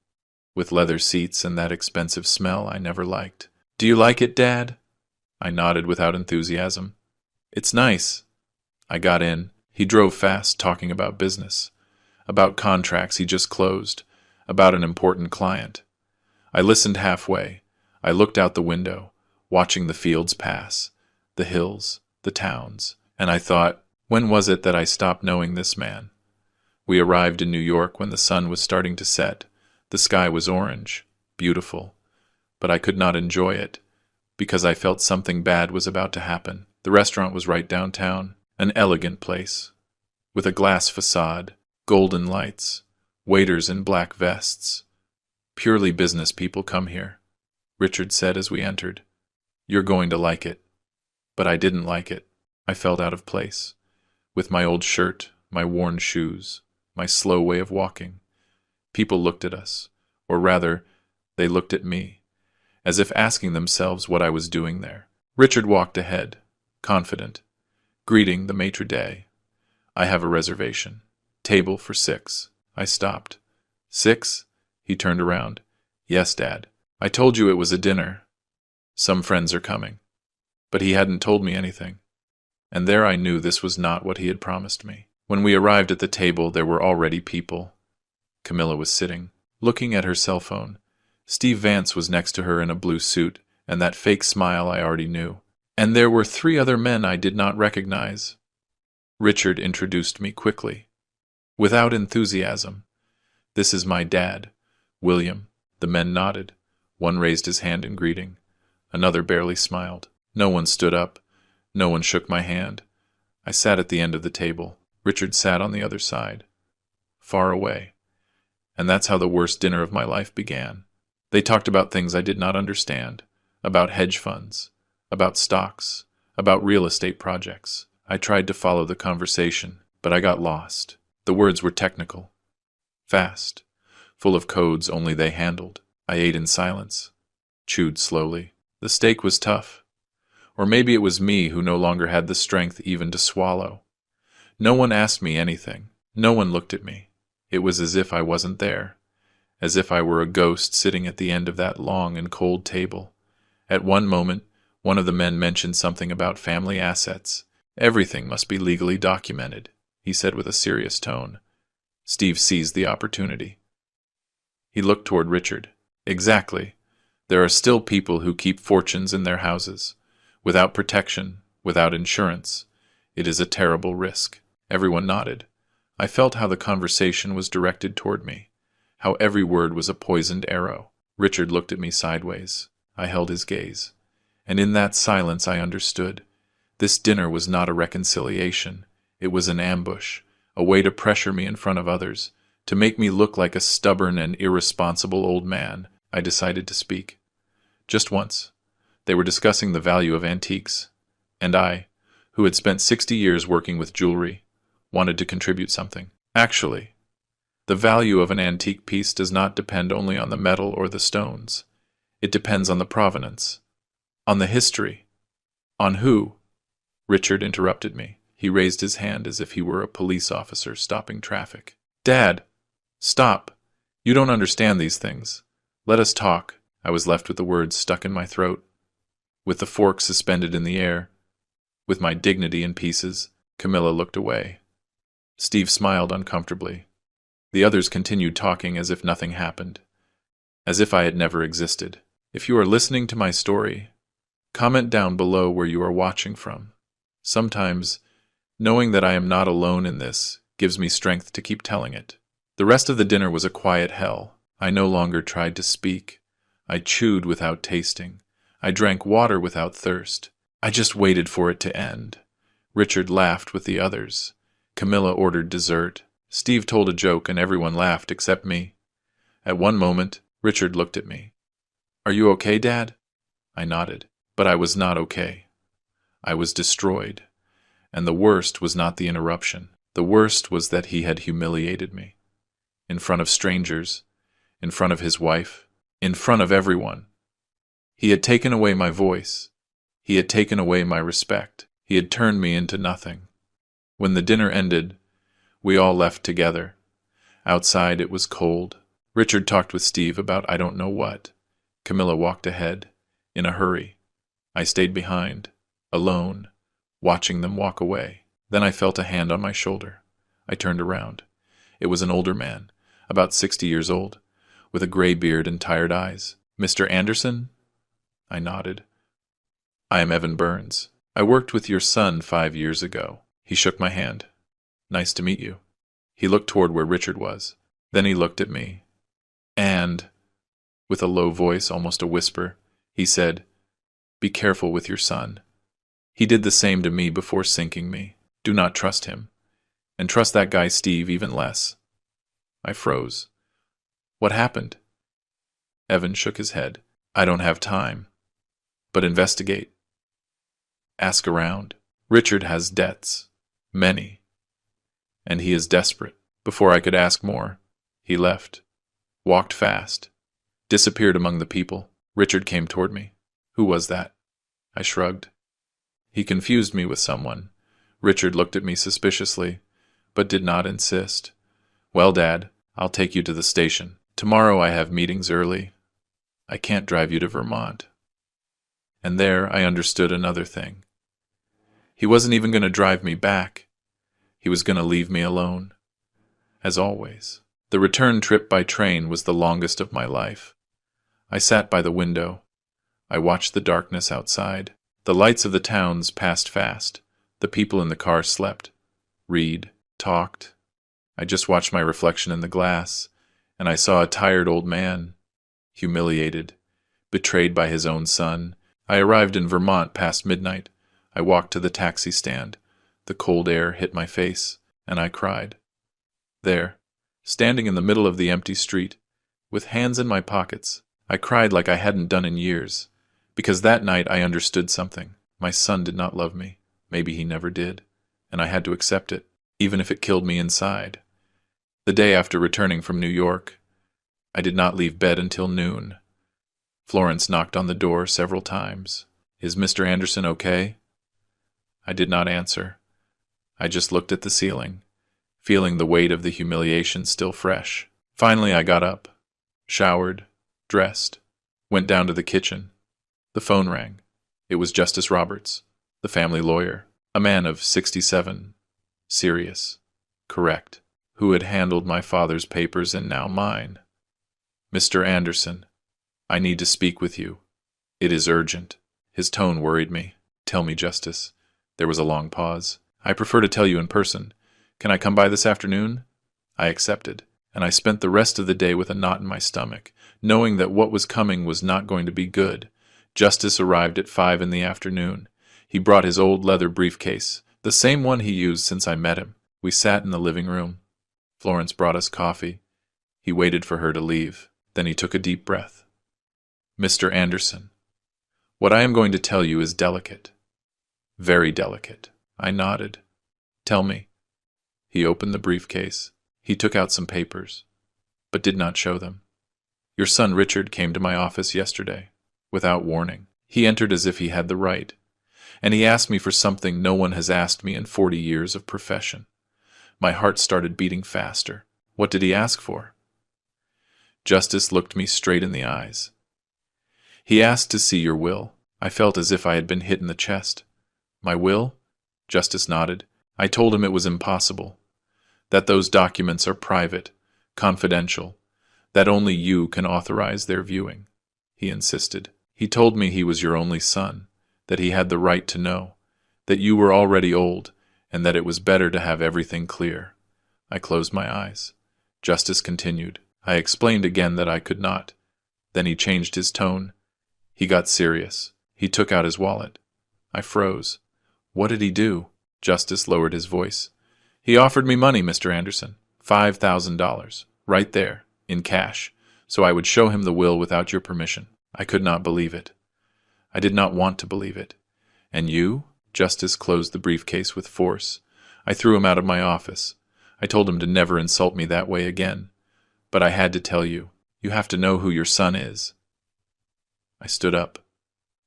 with leather seats and that expensive smell I never liked. "Do you like it, Dad?" I nodded without enthusiasm. "It's nice." I got in. He drove fast, talking about business, about contracts he just closed, about an important client. I listened halfway. I looked out the window, watching the fields pass, the hills, the towns, And I thought, when was it that I stopped knowing this man? We arrived in New York when the sun was starting to set. The sky was orange, beautiful, but I could not enjoy it, because I felt something bad was about to happen. The restaurant was right downtown, an elegant place, with a glass facade, golden lights, waiters in black vests. Purely business people come here, Richard said as we entered. You're going to like it. But I didn't like it. I felt out of place, with my old shirt, my worn shoes, my slow way of walking. People looked at us, or rather, they looked at me, as if asking themselves what I was doing there. Richard walked ahead, confident, greeting the maitre d'. I have a reservation. Table for 6. I stopped. 6? He turned around. Yes, Dad. I told you it was a dinner. Some friends are coming. But he hadn't told me anything. And there I knew this was not what he had promised me. When we arrived at the table, there were already people. Camilla was sitting, looking at her cell phone. Steve Vance was next to her in a blue suit, and that fake smile I already knew. And there were 3 other men I did not recognize. Richard introduced me quickly, without enthusiasm. This is my dad, William. The men nodded. One raised his hand in greeting. Another barely smiled. No one stood up. No one shook my hand. I sat at the end of the table. Richard sat on the other side, far away. And that's how the worst dinner of my life began. They talked about things I did not understand, about hedge funds, about stocks, about real estate projects. I tried to follow the conversation, but I got lost. The words were technical, fast, full of codes only they handled. I ate in silence, chewed slowly. The steak was tough. Or maybe it was me who no longer had the strength even to swallow. No one asked me anything. No one looked at me. It was as if I wasn't there, as if I were a ghost sitting at the end of that long and cold table. At one moment, one of the men mentioned something about family assets. Everything must be legally documented, he said with a serious tone. Steve seized the opportunity. He looked toward Richard. Exactly. There are still people who keep fortunes in their houses, without protection, without insurance. It is a terrible risk. Everyone nodded. I felt how the conversation was directed toward me, how every word was a poisoned arrow. Richard looked at me sideways. I held his gaze. And in that silence I understood. This dinner was not a reconciliation. It was an ambush, a way to pressure me in front of others, to make me look like a stubborn and irresponsible old man. I decided to speak. Just once. They were discussing the value of antiques, and I, who had spent 60 years working with jewelry, wanted to contribute something. Actually, the value of an antique piece does not depend only on the metal or the stones. It depends on the provenance, on the history, on who. Richard interrupted me. He raised his hand as if he were a police officer stopping traffic. Dad, stop. You don't understand these things. Let us talk. I was left with the words stuck in my throat, with the fork suspended in the air, with my dignity in pieces. Camilla looked away. Steve smiled uncomfortably. The others continued talking as if nothing happened, as if I had never existed. If you are listening to my story, comment down below where you are watching from. Sometimes, knowing that I am not alone in this gives me strength to keep telling it. The rest of the dinner was a quiet hell. I no longer tried to speak. I chewed without tasting. I drank water without thirst. I just waited for it to end. Richard laughed with the others. Camilla ordered dessert. Steve told a joke and everyone laughed except me. At one moment, Richard looked at me. Are you okay, Dad? I nodded. But I was not okay. I was destroyed. And the worst was not the interruption. The worst was that he had humiliated me. In front of strangers, in front of his wife, in front of everyone. He had taken away my voice. He had taken away my respect. He had turned me into nothing. When the dinner ended, we all left together. Outside it was cold. Richard talked with Steve about I don't know what. Camilla walked ahead, in a hurry. I stayed behind, alone, watching them walk away. Then I felt a hand on my shoulder. I turned around. It was an older man, about 60 years old, with a gray beard and tired eyes. Mr. Anderson? I nodded. I am Evan Burns. I worked with your son 5 years ago. He shook my hand. Nice to meet you. He looked toward where Richard was. Then he looked at me. And, with a low voice, almost a whisper, he said, "Be careful with your son. He did the same to me before sinking me. Do not trust him. And trust that guy Steve even less." I froze. What happened? Evan shook his head. I don't have time. But investigate. Ask around. Richard has debts. Many. And he is desperate. Before I could ask more, he left. Walked fast. Disappeared among the people. Richard came toward me. Who was that? I shrugged. He confused me with someone. Richard looked at me suspiciously, but did not insist. Well, Dad, I'll take you to the station. Tomorrow I have meetings early. I can't drive you to Vermont. And there I understood another thing. He wasn't even going to drive me back. He was going to leave me alone. As always. The return trip by train was the longest of my life. I sat by the window. I watched the darkness outside. The lights of the towns passed fast. The people in the car slept, read, talked. I just watched my reflection in the glass, and I saw a tired old man, humiliated, betrayed by his own son. I arrived in Vermont past midnight. I walked to the taxi stand. The cold air hit my face, and I cried. There, standing in the middle of the empty street, with hands in my pockets, I cried like I hadn't done in years, because that night I understood something. My son did not love me. Maybe he never did, and I had to accept it, even if it killed me inside. The day after returning from New York, I did not leave bed until noon. Florence knocked on the door several times. Is Mr. Anderson okay? I did not answer. I just looked at the ceiling, feeling the weight of the humiliation still fresh. Finally, I got up, showered, dressed, went down to the kitchen. The phone rang. It was Justice Roberts, the family lawyer, a man of 67, serious, correct, who had handled my father's papers and now mine. Mr. Anderson, I need to speak with you. It is urgent. His tone worried me. Tell me, Justice. There was a long pause. I prefer to tell you in person. Can I come by this afternoon? I accepted, and I spent the rest of the day with a knot in my stomach, knowing that what was coming was not going to be good. Justice arrived at 5 in the afternoon. He brought his old leather briefcase, the same one he used since I met him. We sat in the living room. Florence brought us coffee. He waited for her to leave. Then he took a deep breath. Mr. Anderson, what I am going to tell you is delicate. Very delicate. I nodded. Tell me. He opened the briefcase. He took out some papers, but did not show them. Your son Richard came to my office yesterday, without warning. He entered as if he had the right, and he asked me for something no one has asked me in 40 years of profession. My heart started beating faster. What did he ask for? Justice looked me straight in the eyes. He asked to see your will. I felt as if I had been hit in the chest. My will? Justice nodded. I told him it was impossible, that those documents are private, confidential, that only you can authorize their viewing. He insisted. He told me he was your only son, that he had the right to know, that you were already old, and that it was better to have everything clear. I closed my eyes. Justice continued. I explained again that I could not. Then he changed his tone. He got serious. He took out his wallet. I froze. What did he do? Justice lowered his voice. He offered me money, Mr. Anderson. $5,000. Right there, in cash, so I would show him the will without your permission. I could not believe it. I did not want to believe it. And you? Justice closed the briefcase with force. I threw him out of my office. I told him to never insult me that way again. But I had to tell you. You have to know who your son is. I stood up,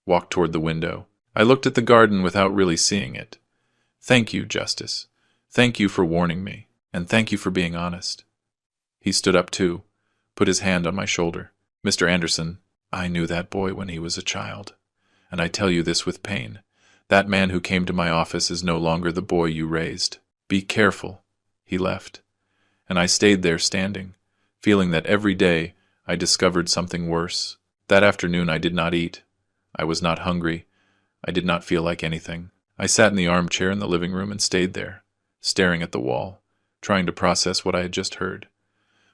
walked toward the window. I looked at the garden without really seeing it. Thank you, Justice. Thank you for warning me, and thank you for being honest. He stood up too, put his hand on my shoulder. Mr. Anderson, I knew that boy when he was a child, and I tell you this with pain. That man who came to my office is no longer the boy you raised. Be careful. He left, and I stayed there standing, feeling that every day I discovered something worse. That afternoon I did not eat. I was not hungry. I did not feel like anything. I sat in the armchair in the living room and stayed there, staring at the wall, trying to process what I had just heard.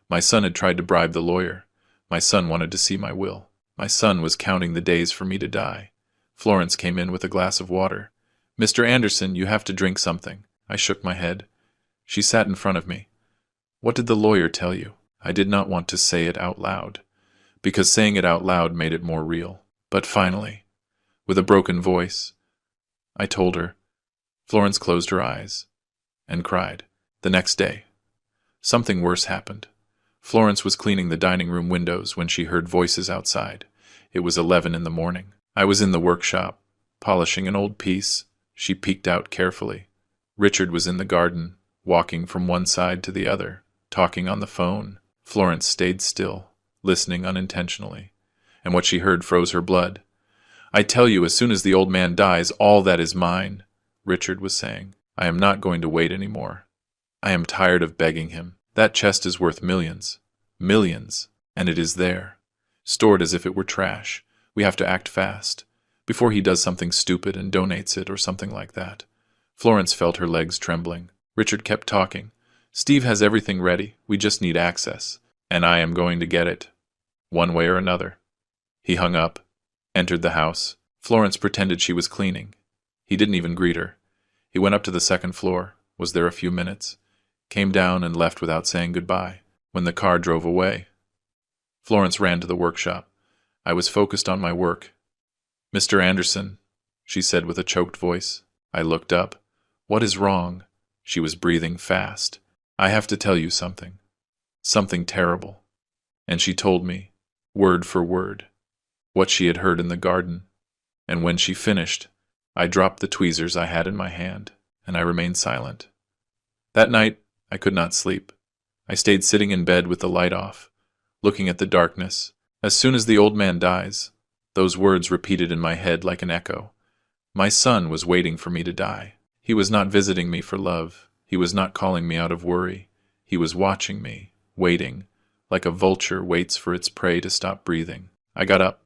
My son had tried to bribe the lawyer. My son wanted to see my will. My son was counting the days for me to die. Florence came in with a glass of water. "Mr. Anderson, you have to drink something." I shook my head. She sat in front of me. "What did the lawyer tell you?" I did not want to say it out loud, because saying it out loud made it more real. But finally, with a broken voice, I told her. Florence closed her eyes and cried. The next day, something worse happened. Florence was cleaning the dining room windows when she heard voices outside. It was 11 in the morning. I was in the workshop, polishing an old piece. She peeked out carefully. Richard was in the garden, walking from one side to the other, talking on the phone. Florence stayed still, listening unintentionally, and what she heard froze her blood. "I tell you, as soon as the old man dies, all that is mine," Richard was saying. "I am not going to wait any more. I am tired of begging him. That chest is worth millions. Millions. And it is there, stored as if it were trash. We have to act fast, before he does something stupid and donates it or something like that." Florence felt her legs trembling. Richard kept talking. "Steve has everything ready. We just need access. And I am going to get it, one way or another." He hung up, entered the house. Florence pretended she was cleaning. He didn't even greet her. He went up to the second floor, was there a few minutes, came down and left without saying goodbye. When the car drove away, Florence ran to the workshop. I was focused on my work. "Mr. Anderson," she said with a choked voice. I looked up. "What is wrong?" She was breathing fast. "I have to tell you something. Something terrible." And she told me, word for word, what she had heard in the garden. And when she finished, I dropped the tweezers I had in my hand, and I remained silent. That night, I could not sleep. I stayed sitting in bed with the light off, looking at the darkness. As soon as the old man dies, those words repeated in my head like an echo. My son was waiting for me to die. He was not visiting me for love. He was not calling me out of worry. He was watching me, waiting, like a vulture waits for its prey to stop breathing. I got up,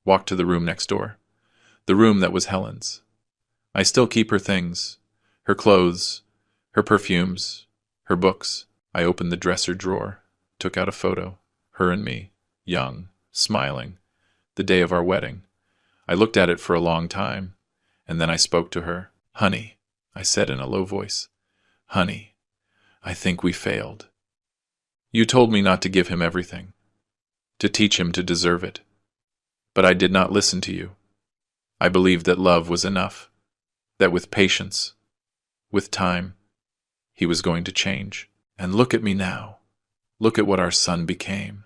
walked to the room next door, the room that was Helen's. I still keep her things, her clothes, her perfumes, her books. I opened the dresser drawer, took out a photo, her and me, young, smiling, the day of our wedding. I looked at it for a long time, and then I spoke to her. "Honey," I said in a low voice, "honey, I think we failed. You told me not to give him everything, to teach him to deserve it. But I did not listen to you. I believed that love was enough, that with patience, with time, he was going to change. And look at me now. Look at what our son became."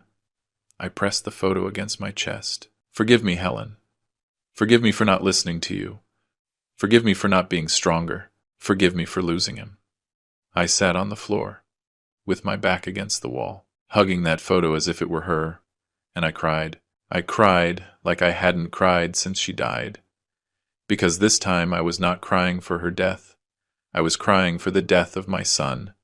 I pressed the photo against my chest. "Forgive me, Helen. Forgive me for not listening to you. Forgive me for not being stronger. Forgive me for losing him." I sat on the floor, with my back against the wall, hugging that photo as if it were her, and I cried. I cried like I hadn't cried since she died. Because this time I was not crying for her death. I was crying for the death of my son,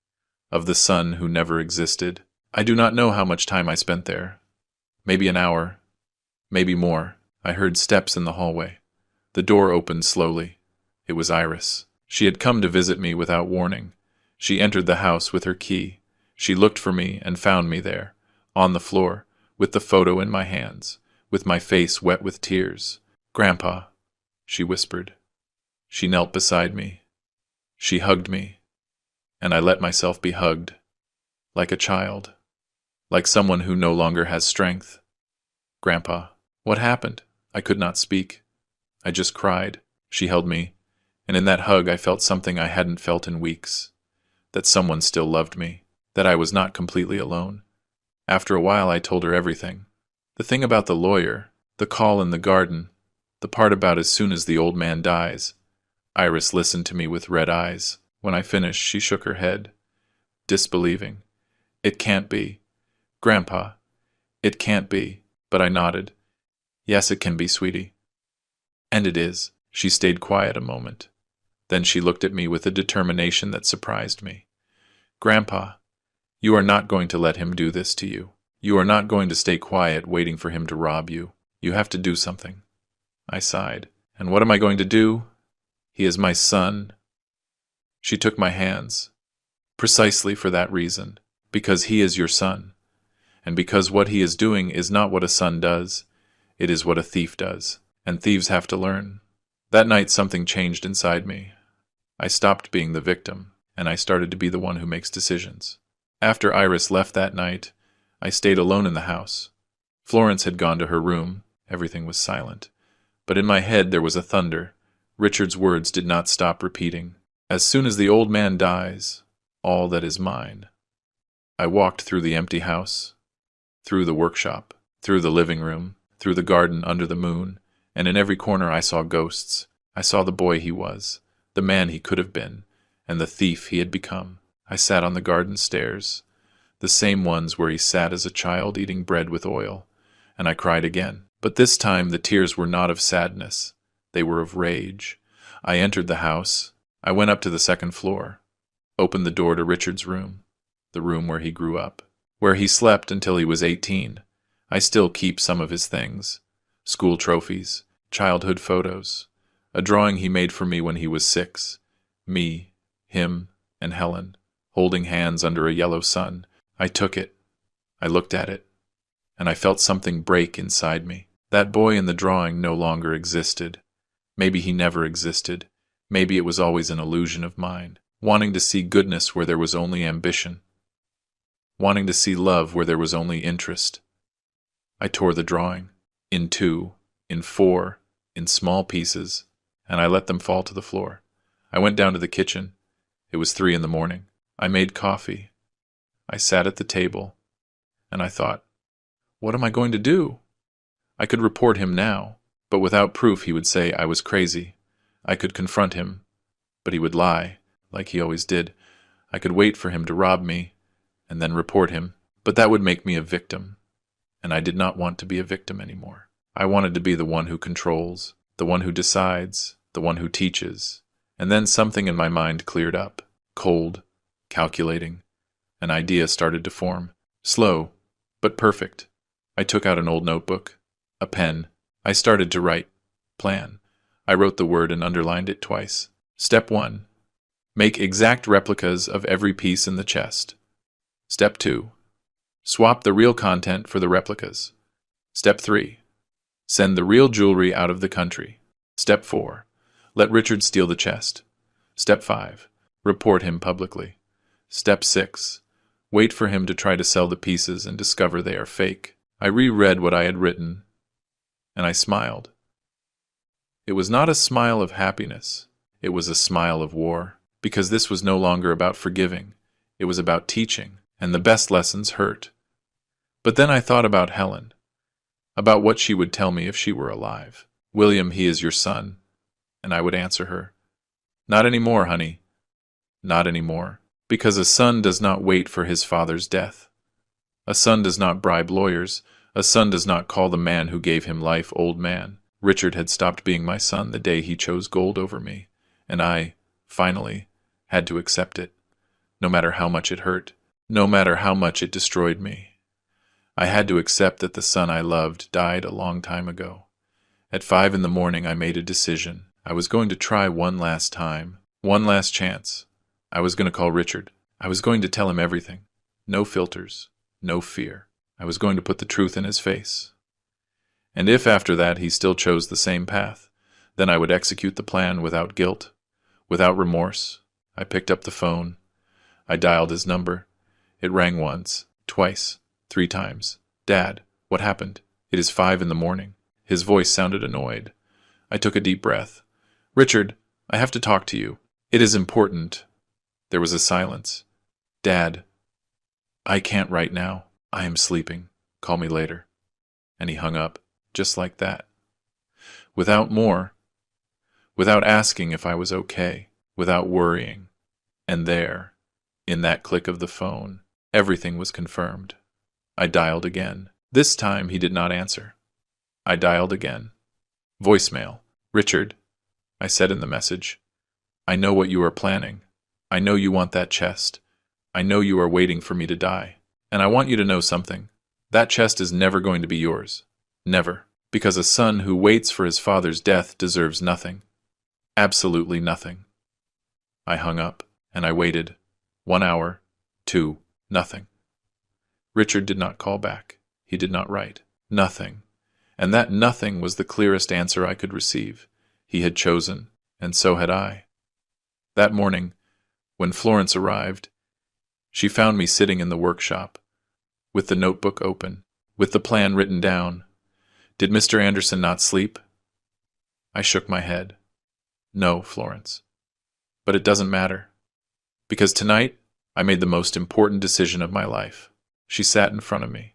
of the son who never existed. I do not know how much time I spent there. Maybe an hour, maybe more. I heard steps in the hallway. The door opened slowly. It was Iris. She had come to visit me without warning. She entered the house with her key. She looked for me and found me there, on the floor, with the photo in my hands, with my face wet with tears. "Grandpa," she whispered. She knelt beside me. She hugged me, and I let myself be hugged, like a child, like someone who no longer has strength. "Grandpa, what happened?" I could not speak. I just cried. She held me, and in that hug I felt something I hadn't felt in weeks, that someone still loved me, that I was not completely alone. After a while I told her everything. The thing about the lawyer, the call in the garden, the part about as soon as the old man dies. Iris listened to me with red eyes. When I finished, she shook her head, disbelieving. "It can't be. Grandpa, it can't be." But I nodded. "Yes, it can be, sweetie." "And it is." She stayed quiet a moment. Then she looked at me with a determination that surprised me. "Grandpa, you are not going to let him do this to you. You are not going to stay quiet waiting for him to rob you. You have to do something." I sighed. "And what am I going to do?" He is my son. She took my hands. Precisely for that reason. Because he is your son. And because what he is doing is not what a son does, it is what a thief does. And thieves have to learn. That night something changed inside me. I stopped being the victim, and I started to be the one who makes decisions. After Iris left that night, I stayed alone in the house. Florence had gone to her room. Everything was silent. But in my head there was a thunder. Richard's words did not stop repeating. As soon as the old man dies, all that is mine. I walked through the empty house, through the workshop, through the living room, through the garden under the moon, and in every corner I saw ghosts. I saw the boy he was, the man he could have been, and the thief he had become. I sat on the garden stairs, the same ones where he sat as a child eating bread with oil, and I cried again. But this time the tears were not of sadness. They were of rage. I entered the house. I went up to the second floor, opened the door to Richard's room, the room where he grew up, where he slept until he was 18. I still keep some of his things, school trophies, childhood photos, a drawing he made for me when he was 6, me, him, and Helen, holding hands under a yellow sun. I took it. I looked at it, and I felt something break inside me. That boy in the drawing no longer existed. Maybe he never existed. Maybe it was always an illusion of mine, wanting to see goodness where there was only ambition, wanting to see love where there was only interest. I tore the drawing, in 2, in 4, in small pieces, and I let them fall to the floor. I went down to the kitchen. It was 3 in the morning. I made coffee. I sat at the table, and I thought, what am I going to do? I could report him now, but without proof he would say I was crazy. I could confront him, but he would lie, like he always did. I could wait for him to rob me, and then report him, but that would make me a victim, and I did not want to be a victim anymore. I wanted to be the one who controls, the one who decides, the one who teaches. And then something in my mind cleared up, cold, calculating. An idea started to form, slow, but perfect. I took out an old notebook, a pen. I started to write. Plan. I wrote the word and underlined it twice. Step 1. Make exact replicas of every piece in the chest. Step 2. Swap the real content for the replicas. Step 3. Send the real jewelry out of the country. Step 4. Let Richard steal the chest. Step 5. Report him publicly. Step 6. Wait for him to try to sell the pieces and discover they are fake. I reread what I had written, and I smiled. It was not a smile of happiness. It was a smile of war, because this was no longer about forgiving. It was about teaching, and the best lessons hurt. But then I thought about Helen, about what she would tell me if she were alive. William, he is your son. And I would answer her, not anymore, honey. Not anymore. Because a son does not wait for his father's death. A son does not bribe lawyers. A son does not call the man who gave him life old man. Richard had stopped being my son the day he chose gold over me, and I, finally, had to accept it, no matter how much it hurt, no matter how much it destroyed me. I had to accept that the son I loved died a long time ago. At 5 in the morning I made a decision. I was going to try one last time, one last chance. I was going to call Richard. I was going to tell him everything. No filters, no fear. I was going to put the truth in his face. And if after that he still chose the same path, then I would execute the plan without guilt, without remorse. I picked up the phone. I dialed his number. It rang once, twice, 3 times. Dad, what happened? It is 5 in the morning. His voice sounded annoyed. I took a deep breath. Richard, I have to talk to you. It is important. There was a silence. Dad, I can't right now. I am sleeping. Call me later. And he hung up, just like that. Without more. Without asking if I was okay. Without worrying. And there, in that click of the phone, everything was confirmed. I dialed again. This time he did not answer. I dialed again. Voicemail. Richard, I said in the message, I know what you are planning. I know you want that chest. I know you are waiting for me to die. And I want you to know something. That chest is never going to be yours. Never. Because a son who waits for his father's death deserves nothing. Absolutely nothing. I hung up, and I waited. 1 hour, 2, nothing. Richard did not call back. He did not write. Nothing. And that nothing was the clearest answer I could receive. He had chosen, and so had I. That morning, when Florence arrived, she found me sitting in the workshop, with the notebook open, with the plan written down. Did Mr. Anderson not sleep? I shook my head. No, Florence. But it doesn't matter. Because tonight, I made the most important decision of my life. She sat in front of me.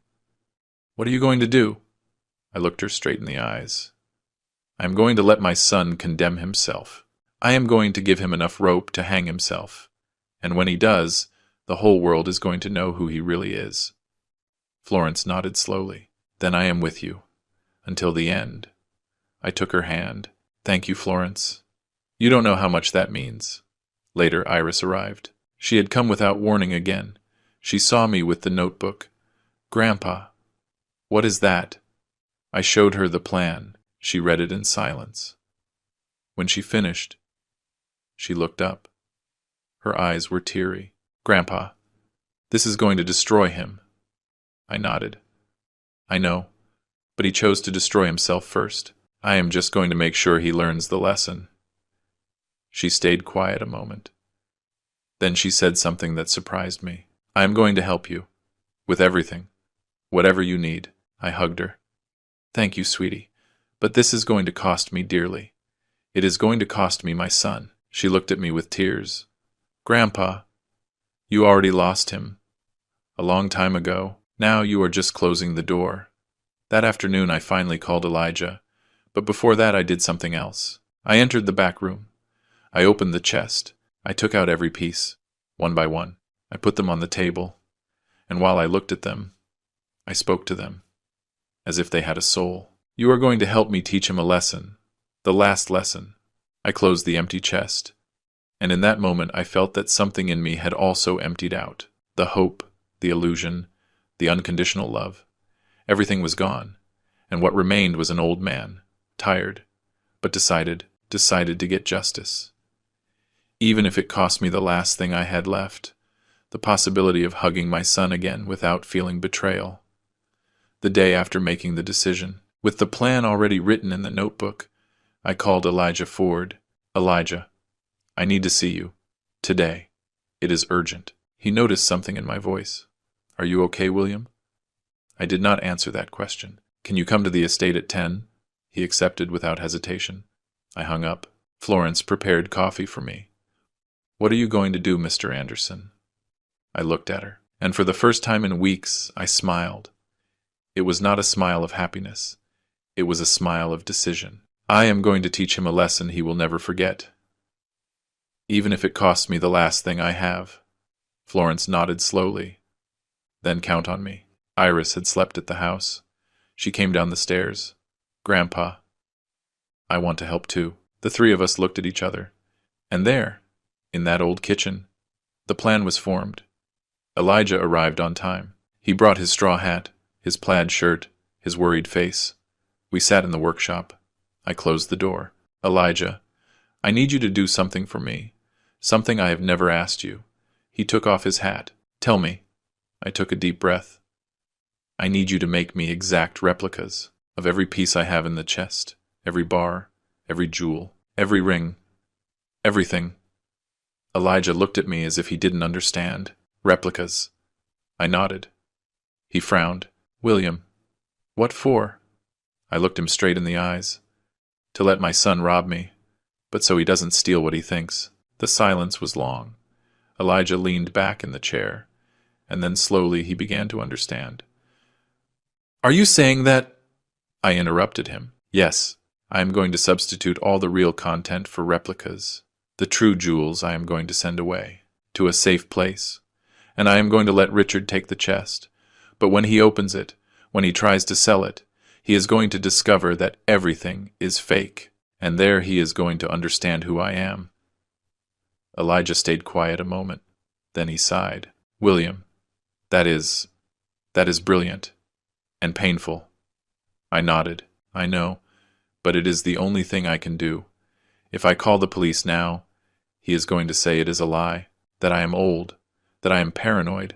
What are you going to do? I looked her straight in the eyes. I am going to let my son condemn himself. I am going to give him enough rope to hang himself. And when he does, the whole world is going to know who he really is. Florence nodded slowly. Then I am with you. Until the end. I took her hand. Thank you, Florence. You don't know how much that means. Later, Iris arrived. She had come without warning again. She saw me with the notebook. Grandpa, what is that? I showed her the plan. She read it in silence. When she finished, she looked up. Her eyes were teary. Grandpa, this is going to destroy him. I nodded. I know, but he chose to destroy himself first. I am just going to make sure he learns the lesson. She stayed quiet a moment. Then she said something that surprised me. I am going to help you. With everything. Whatever you need. I hugged her. Thank you, sweetie. But this is going to cost me dearly. It is going to cost me my son. She looked at me with tears. Grandpa, you already lost him. A long time ago. Now you are just closing the door. That afternoon I finally called Elijah. But before that I did something else. I entered the back room. I opened the chest. I took out every piece, one by one. I put them on the table. And while I looked at them, I spoke to them, as if they had a soul. You are going to help me teach him a lesson. The last lesson. I closed the empty chest. And in that moment I felt that something in me had also emptied out. The hope, the illusion, the unconditional love. Everything was gone. And what remained was an old man, tired, but decided to get justice. Even if it cost me the last thing I had left, the possibility of hugging my son again without feeling betrayal. The day after making the decision, with the plan already written in the notebook, I called Elijah Ford. Elijah, I need to see you. Today. It is urgent. He noticed something in my voice. Are you okay, William? I did not answer that question. Can you come to the estate at 10? He accepted without hesitation. I hung up. Florence prepared coffee for me. What are you going to do, Mr. Anderson? I looked at her, and for the first time in weeks, I smiled. It was not a smile of happiness. It was a smile of decision. I am going to teach him a lesson he will never forget, even if it costs me the last thing I have. Florence nodded slowly. Then count on me. Iris had slept at the house. She came down the stairs. Grandpa, I want to help too. The three of us looked at each other. And there, in that old kitchen, the plan was formed. Elijah arrived on time. He brought his straw hat, his plaid shirt, his worried face. We sat in the workshop. I closed the door. Elijah, I need you to do something for me. Something I have never asked you. He took off his hat. Tell me. I took a deep breath. I need you to make me exact replicas of every piece I have in the chest, every bar, every jewel, every ring, everything. Elijah looked at me as if he didn't understand. Replicas. I nodded. He frowned. William, what for? I looked him straight in the eyes. To let my son rob me, but so he doesn't steal what he thinks. The silence was long. Elijah leaned back in the chair, and then slowly he began to understand. Are you saying that? I interrupted him. Yes, I am going to substitute all the real content for replicas. The true jewels I am going to send away, to a safe place, and I am going to let Richard take the chest. But when he opens it, when he tries to sell it, he is going to discover that everything is fake, and there he is going to understand who I am. Elijah stayed quiet a moment. Then he sighed. William, that is brilliant. And painful. I nodded. I know, but it is the only thing I can do. If I call the police now, he is going to say it is a lie, that I am old, that I am paranoid.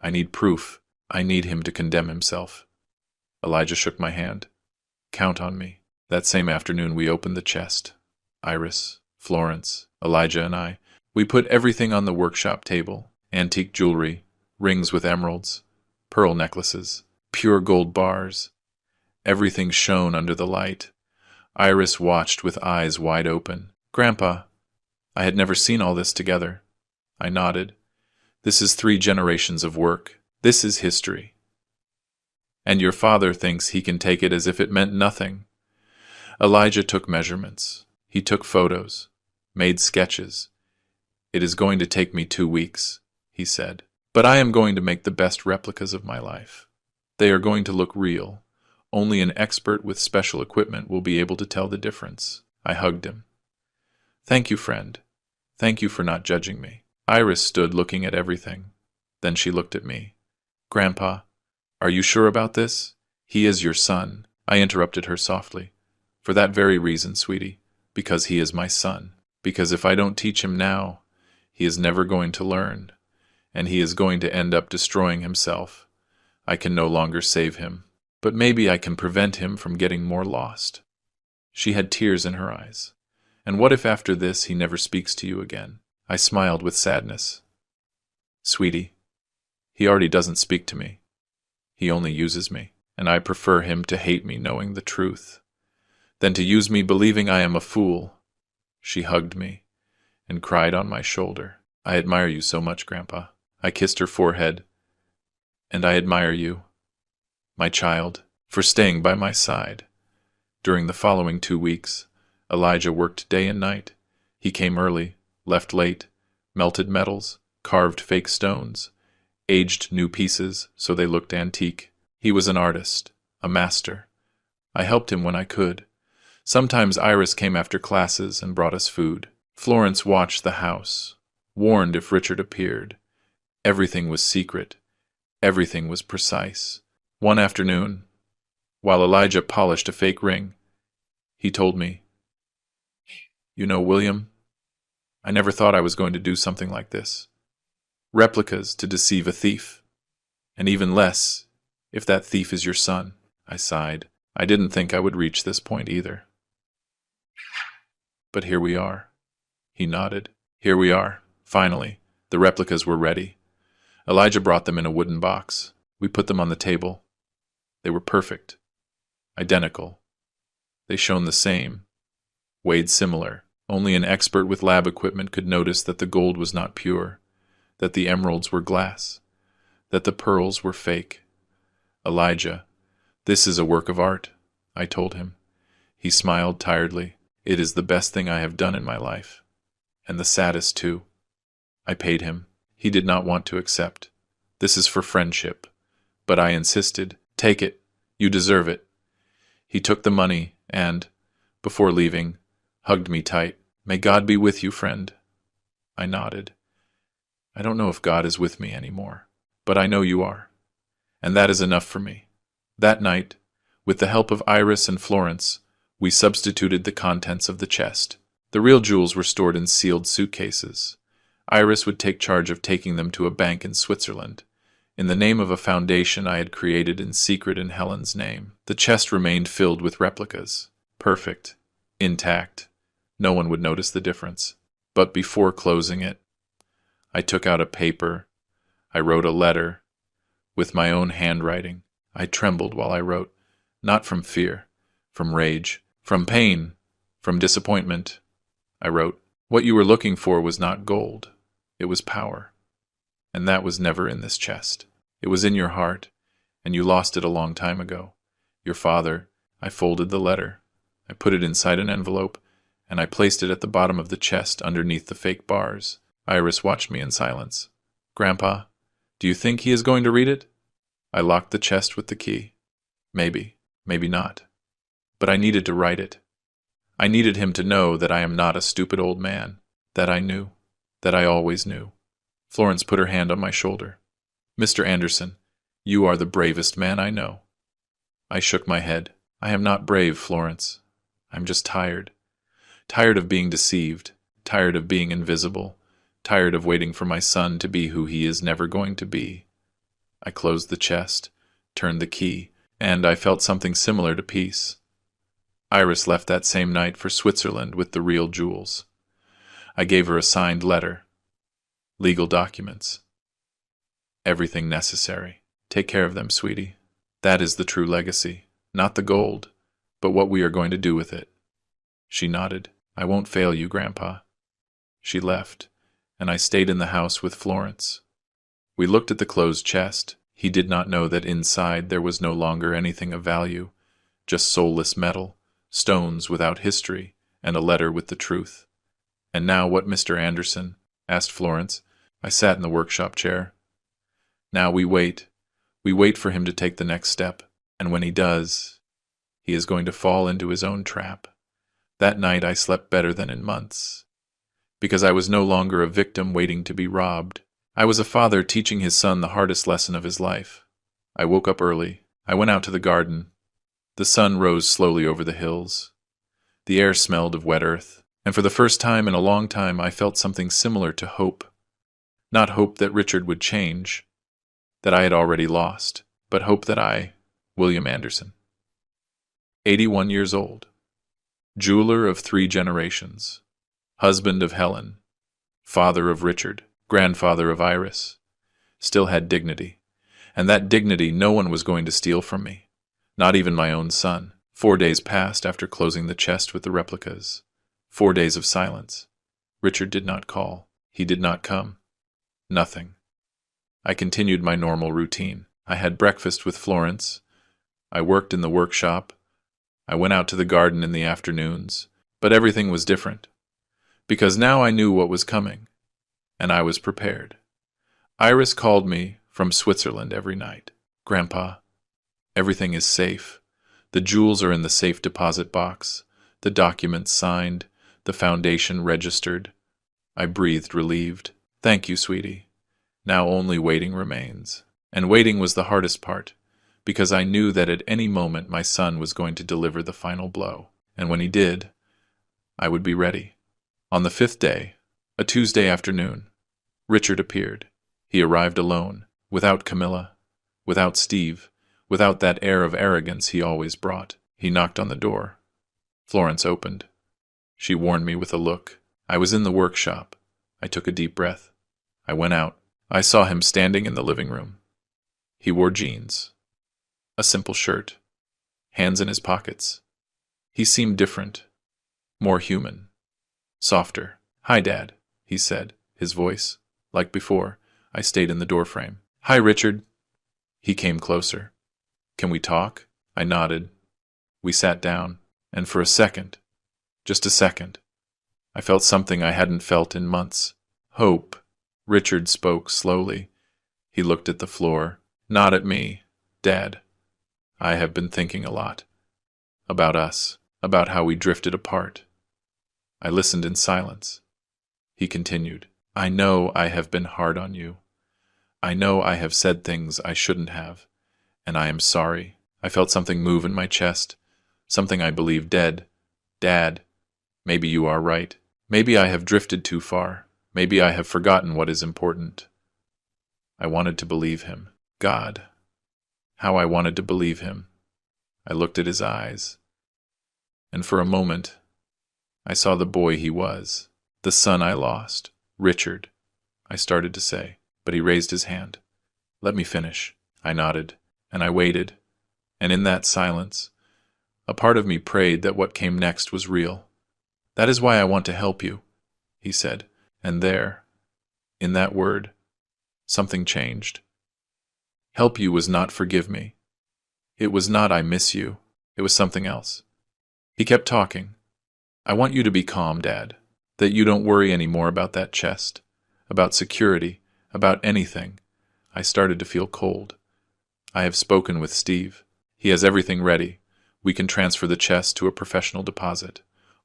I need proof. I need him to condemn himself. Elijah shook my hand. Count on me. That same afternoon we opened the chest. Iris, Florence, Elijah and I. We put everything on the workshop table. Antique jewelry, rings with emeralds, pearl necklaces, pure gold bars. Everything shone under the light. Iris watched with eyes wide open. Grandpa, I had never seen all this together. I nodded. This is 3 generations of work. This is history. And your father thinks he can take it as if it meant nothing. Elijah took measurements. He took photos, made sketches. It is going to take me 2 weeks, he said. But I am going to make the best replicas of my life. They are going to look real. Only an expert with special equipment will be able to tell the difference. I hugged him. Thank you, friend. Thank you for not judging me. Iris stood looking at everything. Then she looked at me. Grandpa, are you sure about this? He is your son. I interrupted her softly. For that very reason, sweetie. Because he is my son. Because if I don't teach him now, he is never going to learn. And he is going to end up destroying himself. I can no longer save him. But maybe I can prevent him from getting more lost. She had tears in her eyes. And what if after this he never speaks to you again? I smiled with sadness. Sweetie, he already doesn't speak to me. He only uses me, and I prefer him to hate me knowing the truth, than to use me believing I am a fool. She hugged me and cried on my shoulder. I admire you so much, Grandpa. I kissed her forehead. And I admire you, my child, for staying by my side. During the following 2 weeks, Elijah worked day and night. He came early, left late, melted metals, carved fake stones, aged new pieces so they looked antique. He was an artist, a master. I helped him when I could. Sometimes Iris came after classes and brought us food. Florence watched the house, warned if Richard appeared. Everything was secret. Everything was precise. One afternoon, while Elijah polished a fake ring, he told me, You know, William, I never thought I was going to do something like this. Replicas to deceive a thief. And even less, if that thief is your son. I sighed. I didn't think I would reach this point either. But here we are. He nodded. Here we are. Finally, the replicas were ready. Elijah brought them in a wooden box. We put them on the table. They were perfect. Identical. They shone the same. Weighed similar. Only an expert with lab equipment could notice that the gold was not pure, that the emeralds were glass, that the pearls were fake. Elijah, this is a work of art, I told him. He smiled tiredly. It is the best thing I have done in my life. And the saddest, too. I paid him. He did not want to accept. This is for friendship. But I insisted. Take it. You deserve it. He took the money and, before leaving, hugged me tight. May God be with you, friend. I nodded. I don't know if God is with me anymore, but I know you are. And that is enough for me. That night, with the help of Iris and Florence, we substituted the contents of the chest. The real jewels were stored in sealed suitcases. Iris would take charge of taking them to a bank in Switzerland, in the name of a foundation I had created in secret in Helen's name. The chest remained filled with replicas. Perfect. Intact. No one would notice the difference. But before closing it, I took out a paper. I wrote a letter. With my own handwriting. I trembled while I wrote, not from fear, from rage, from pain, from disappointment. I wrote, What you were looking for was not gold. It was power. And that was never in this chest. It was in your heart, and you lost it a long time ago. Your father. I folded the letter. I put it inside an envelope, and I placed it at the bottom of the chest underneath the fake bars. Iris watched me in silence. Grandpa, do you think he is going to read it? I locked the chest with the key. Maybe, maybe not. But I needed to write it. I needed him to know that I am not a stupid old man, that I knew, that I always knew. Florence put her hand on my shoulder. Mr. Anderson, you are the bravest man I know. I shook my head. I am not brave, Florence. I'm just tired. Tired of being deceived, tired of being invisible, tired of waiting for my son to be who he is never going to be. I closed the chest, turned the key, and I felt something similar to peace. Iris left that same night for Switzerland with the real jewels. I gave her a signed letter, legal documents, everything necessary. Take care of them, sweetie. That is the true legacy, not the gold, but what we are going to do with it. She nodded. I won't fail you, Grandpa. She left, and I stayed in the house with Florence. We looked at the closed chest. He did not know that inside there was no longer anything of value, just soulless metal, stones without history, and a letter with the truth. And now what, Mr. Anderson? Asked Florence. I sat in the workshop chair. Now we wait. We wait for him to take the next step, and when he does, he is going to fall into his own trap. That night I slept better than in months, because I was no longer a victim waiting to be robbed. I was a father teaching his son the hardest lesson of his life. I woke up early. I went out to the garden. The sun rose slowly over the hills. The air smelled of wet earth, and for the first time in a long time I felt something similar to hope. Not hope that Richard would change, that I had already lost, but hope that I, William Anderson, 81 years old, jeweler of 3 generations, husband of Helen, father of Richard, grandfather of Iris, still had dignity, and that dignity no one was going to steal from me, not even my own son. 4 days passed after closing the chest with the replicas. 4 days of silence. Richard did not call. He did not come. Nothing. I continued my normal routine. I had breakfast with Florence. I worked in the workshop. I went out to the garden in the afternoons. But everything was different, because now I knew what was coming, and I was prepared. Iris called me from Switzerland every night. Grandpa, everything is safe. The jewels are in the safe deposit box, the documents signed, the foundation registered. I breathed relieved. Thank you, sweetie. Now only waiting remains. And waiting was the hardest part, because I knew that at any moment my son was going to deliver the final blow. And when he did, I would be ready. On the 5th day, a Tuesday afternoon, Richard appeared. He arrived alone, without Camilla, without Steve, without that air of arrogance he always brought. He knocked on the door. Florence opened. She warned me with a look. I was in the workshop. I took a deep breath. I went out. I saw him standing in the living room. He wore jeans, a simple shirt, hands in his pockets. He seemed different, more human, softer. Hi, Dad, he said, his voice, like before. I stayed in the doorframe. Hi, Richard. He came closer. Can we talk? I nodded. We sat down, and for a second, just a second, I felt something I hadn't felt in months. Hope. Richard spoke slowly. He looked at the floor, not at me. Dad, I have been thinking a lot. About us, about how we drifted apart. I listened in silence. He continued, I know I have been hard on you. I know I have said things I shouldn't have, and I am sorry. I felt something move in my chest, something I believed dead. Dad, maybe you are right. Maybe I have drifted too far. Maybe I have forgotten what is important. I wanted to believe him. God, how I wanted to believe him. I looked at his eyes, and for a moment, I saw the boy he was, the son I lost, Richard, I started to say, but he raised his hand. Let me finish. I nodded, and I waited, and in that silence, a part of me prayed that what came next was real. That is why I want to help you, he said. And there, in that word, something changed. Help you was not forgive me. It was not I miss you. It was something else. He kept talking. I want you to be calm, Dad, that you don't worry any more about that chest, about security, about anything. I started to feel cold. I have spoken with Steve. He has everything ready. We can transfer the chest to a professional deposit,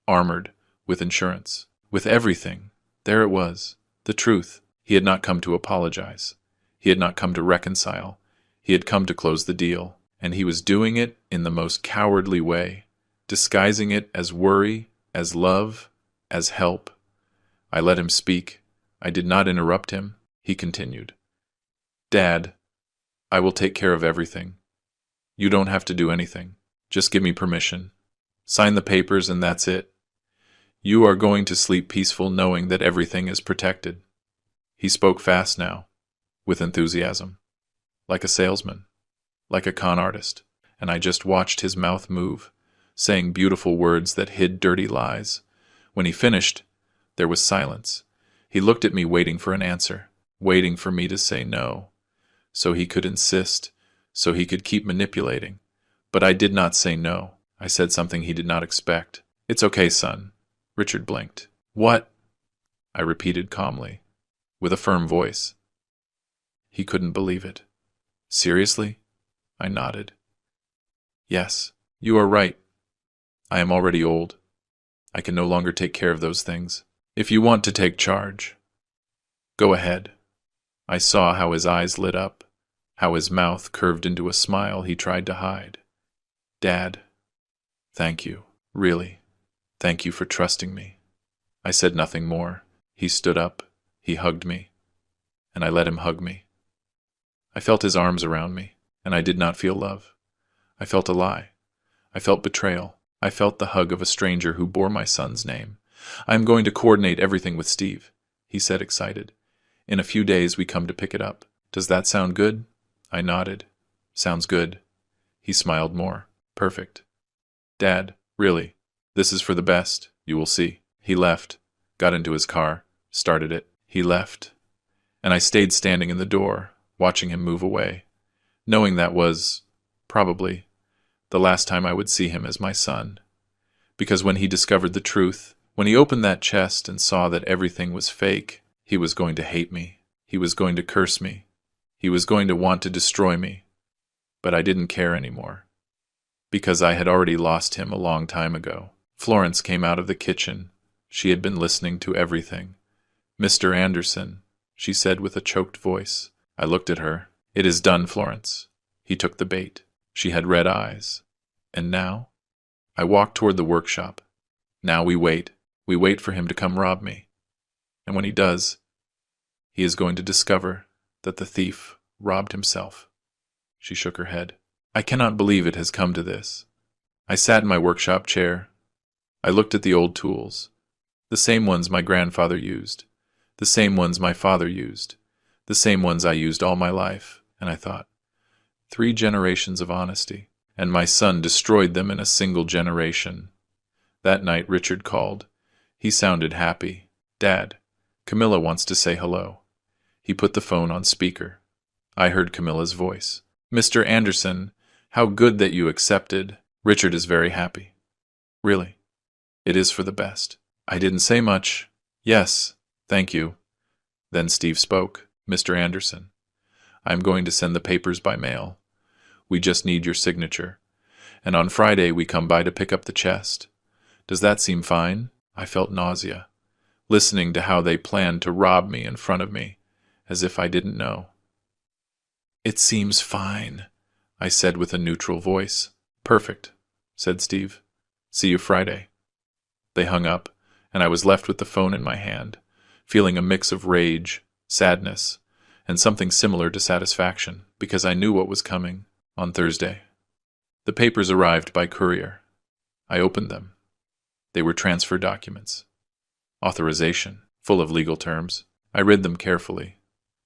armored, with insurance, with everything. There it was, the truth. He had not come to apologize. He had not come to reconcile. He had come to close the deal, and he was doing it in the most cowardly way, disguising it as worry, as love, As help. I let him speak. I did not interrupt him. He continued. Dad, I will take care of everything. You don't have to do anything. Just give me permission. Sign the papers and that's it. You are going to sleep peaceful knowing that everything is protected. He spoke fast now, with enthusiasm, like a salesman, like a con artist, and I just watched his mouth move, saying beautiful words that hid dirty lies. When he finished, there was silence. He looked at me waiting for an answer, waiting for me to say no, so he could insist, so he could keep manipulating. But I did not say no. I said something he did not expect. It's okay, son. Richard blinked. What? I repeated calmly, with a firm voice. He couldn't believe it. Seriously? I nodded. Yes, you are right. I am already old. I can no longer take care of those things. If you want to take charge, go ahead. I saw how his eyes lit up, how his mouth curved into a smile he tried to hide. Dad, thank you. Really, thank you for trusting me. I said nothing more. He stood up. He hugged me. And I let him hug me. I felt his arms around me, and I did not feel love. I felt a lie. I felt betrayal. I felt the hug of a stranger who bore my son's name. I am going to coordinate everything with Steve, he said, excited. In a few days we come to pick it up. Does that sound good? I nodded. Sounds good. He smiled more. Perfect. Dad, really, this is for the best. You will see. He left, got into his car, started it. He left, and I stayed standing in the door, watching him move away, knowing that was, probably, the last time I would see him as my son. Because when he discovered the truth, when he opened that chest and saw that everything was fake, he was going to hate me. He was going to curse me. He was going to want to destroy me. But I didn't care anymore, because I had already lost him a long time ago. Florence came out of the kitchen. She had been listening to everything. Mr. Anderson, she said with a choked voice. I looked at her. It is done, Florence. He took the bait. She had red eyes. And now? I walked toward the workshop. Now we wait. We wait for him to come rob me. And when he does, he is going to discover that the thief robbed himself. She shook her head. I cannot believe it has come to this. I sat in my workshop chair. I looked at the old tools, the same ones my grandfather used, the same ones my father used, the same ones I used all my life, and I thought, 3 generations of honesty, and my son destroyed them in a single generation. That night Richard called. He sounded happy. Dad, Camilla wants to say hello. He put the phone on speaker. I heard Camilla's voice. Mr. Anderson, how good that you accepted. Richard is very happy. Really, it is for the best. I didn't say much. Yes, thank you. Then Steve spoke. Mr. Anderson, I'm going to send the papers by mail. We just need your signature. And on Friday we come by to pick up the chest. Does that seem fine? I felt nausea, listening to how they planned to rob me in front of me, as if I didn't know. It seems fine, I said with a neutral voice. Perfect, said Steve. See you Friday. They hung up, and I was left with the phone in my hand, feeling a mix of rage, sadness, and something similar to satisfaction, because I knew what was coming on Thursday. The papers arrived by courier. I opened them. They were transfer documents. Authorization, full of legal terms. I read them carefully.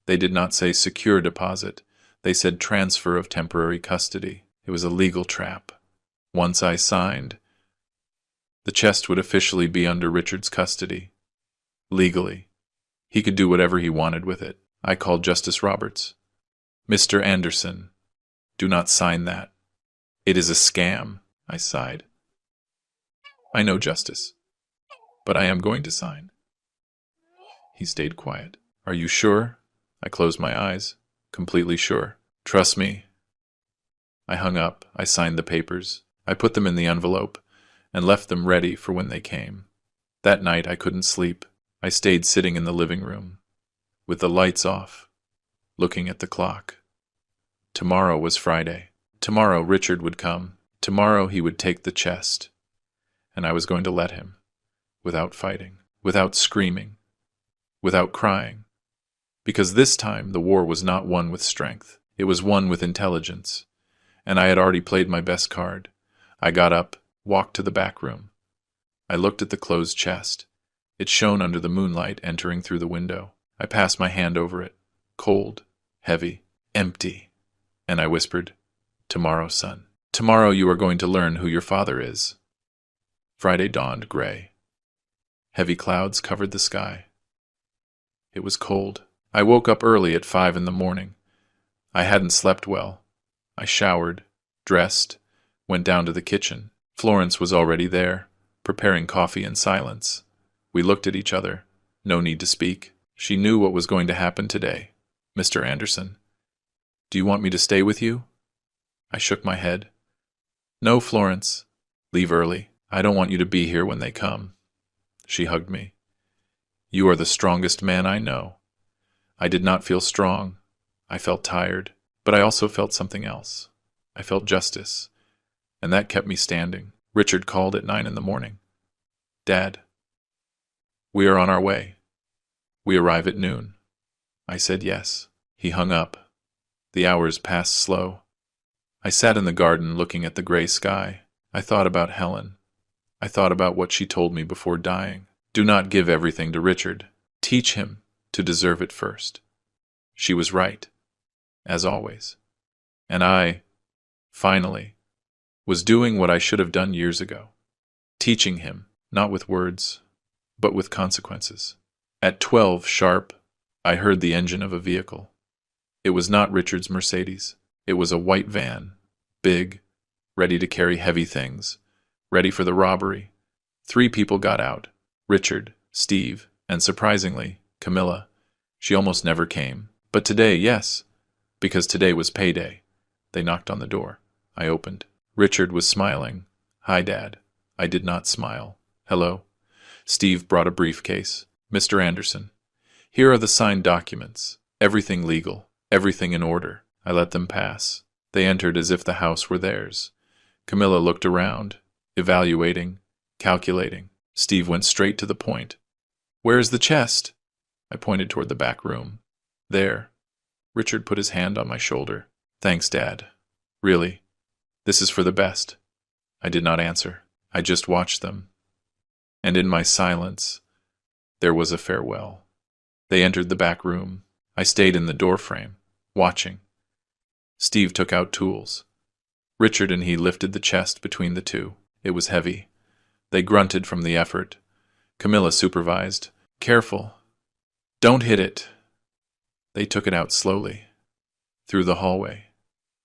They did not say secure deposit. They said transfer of temporary custody. It was a legal trap. Once I signed, the chest would officially be under Richard's custody. Legally. He could do whatever he wanted with it. I called Justice Roberts. Mr. Anderson, do not sign that. It is a scam, I sighed. I know, Justice, but I am going to sign. He stayed quiet. Are you sure? I closed my eyes. Completely sure. Trust me. I hung up. I signed the papers. I put them in the envelope and left them ready for when they came. That night I couldn't sleep. I stayed sitting in the living room, with the lights off, looking at the clock. Tomorrow was Friday. Tomorrow Richard would come. Tomorrow he would take the chest. And I was going to let him. without fighting, without screaming, without crying. Because this time the war was not won with strength. It was won with intelligence. And I had already played my best card. I got up, walked to the back room. I looked at the closed chest. It shone under the moonlight entering through the window. I passed my hand over it. Cold, heavy, empty. And I whispered, "Tomorrow, son. Tomorrow you are going to learn who your father is." Friday dawned gray. Heavy clouds covered the sky. It was cold. I woke up early at 5 in the morning. I hadn't slept well. I showered, dressed, went down to the kitchen. Florence was already there, preparing coffee in silence. We looked at each other. No need to speak. She knew what was going to happen today. "Mr. Anderson, do you want me to stay with you?" I shook my head. "No, Florence. Leave early. I don't want you to be here when they come." She hugged me. "You are the strongest man I know." I did not feel strong. I felt tired, but I also felt something else. I felt justice, and that kept me standing. Richard called at 9 in the morning. "Dad, we are on our way. We arrive at noon." I said yes. He hung up. The hours passed slow. I sat in the garden looking at the gray sky. I thought about Helen. I thought about what she told me before dying. Do not give everything to Richard. Teach him to deserve it first. She was right, as always. And I, finally, was doing what I should have done years ago. Teaching him, not with words, but with consequences. At 12 sharp, I heard the engine of a vehicle. It was not Richard's Mercedes. It was a white van, big, ready to carry heavy things, ready for the robbery. 3 people got out: Richard, Steve, and surprisingly, Camilla. She almost never came. But today, yes, because today was payday. They knocked on the door. I opened. Richard was smiling. "Hi, Dad." I did not smile. "Hello." Steve brought a briefcase. "Mr. Anderson, here are the signed documents. Everything legal, everything in order." I let them pass. They entered as if the house were theirs. Camilla looked around, evaluating, calculating. Steve went straight to the point. "Where is the chest?" I pointed toward the back room. "There." Richard put his hand on my shoulder. "Thanks, Dad. Really, this is for the best." I did not answer. I just watched them. And in my silence, there was a farewell. They entered the back room. I stayed in the doorframe, watching. Steve took out tools. Richard and he lifted the chest between the two. It was heavy. They grunted from the effort. Camilla supervised. "Careful. Don't hit it." They took it out slowly. Through the hallway.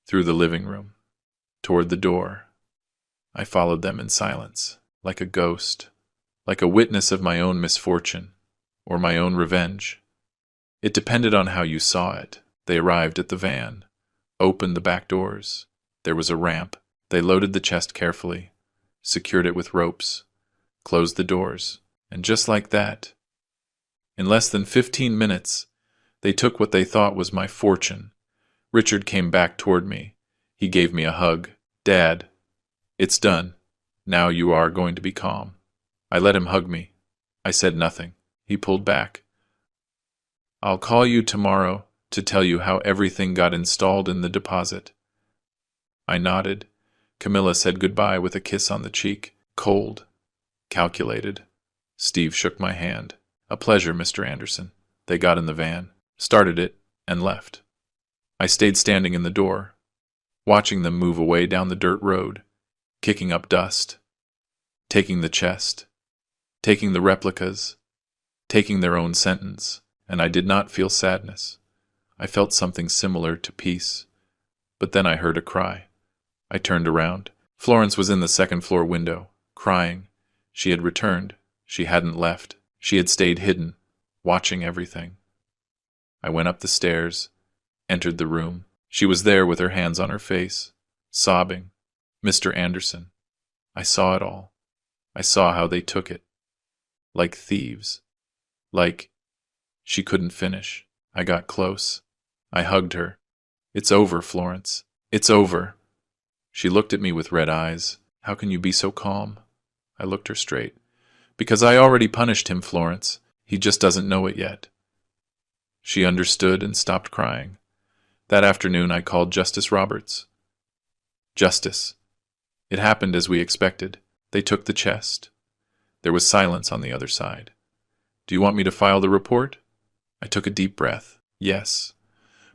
Through the living room. Toward the door. I followed them in silence, like a ghost, like a witness of my own misfortune, or my own revenge. It depended on how you saw it. They arrived at the van, opened the back doors. There was a ramp. They loaded the chest carefully, secured it with ropes, closed the doors, and just like that, in less than 15 minutes, they took what they thought was my fortune. Richard came back toward me. He gave me a hug. "Dad, it's done. Now you are going to be calm." I let him hug me. I said nothing. He pulled back. "I'll call you tomorrow to tell you how everything got installed in the deposit." I nodded. Camilla said goodbye with a kiss on the cheek. Cold. Calculated. Steve shook my hand. "A pleasure, Mr. Anderson." They got in the van, started it, and left. I stayed standing in the door, watching them move away down the dirt road, kicking up dust, taking the chest, taking the replicas, taking their own sentence, and I did not feel sadness. I felt something similar to peace. But then I heard a cry. I turned around. Florence was in the second-floor window, crying. She had returned. She hadn't left. She had stayed hidden, watching everything. I went up the stairs, entered the room. She was there with her hands on her face, sobbing. "Mr. Anderson." I saw it all. I saw how they took it. Like thieves. Like... She couldn't finish. I got close. I hugged her. "It's over, Florence. It's over." She looked at me with red eyes. "How can you be so calm?" I looked her straight. Because I already punished him, Florence. He just doesn't know it yet. She understood and stopped crying. That afternoon I called Justice Roberts. Justice. It happened as we expected. They took the chest. There was silence on the other side. Do you want me to file the report? I took a deep breath. Yes.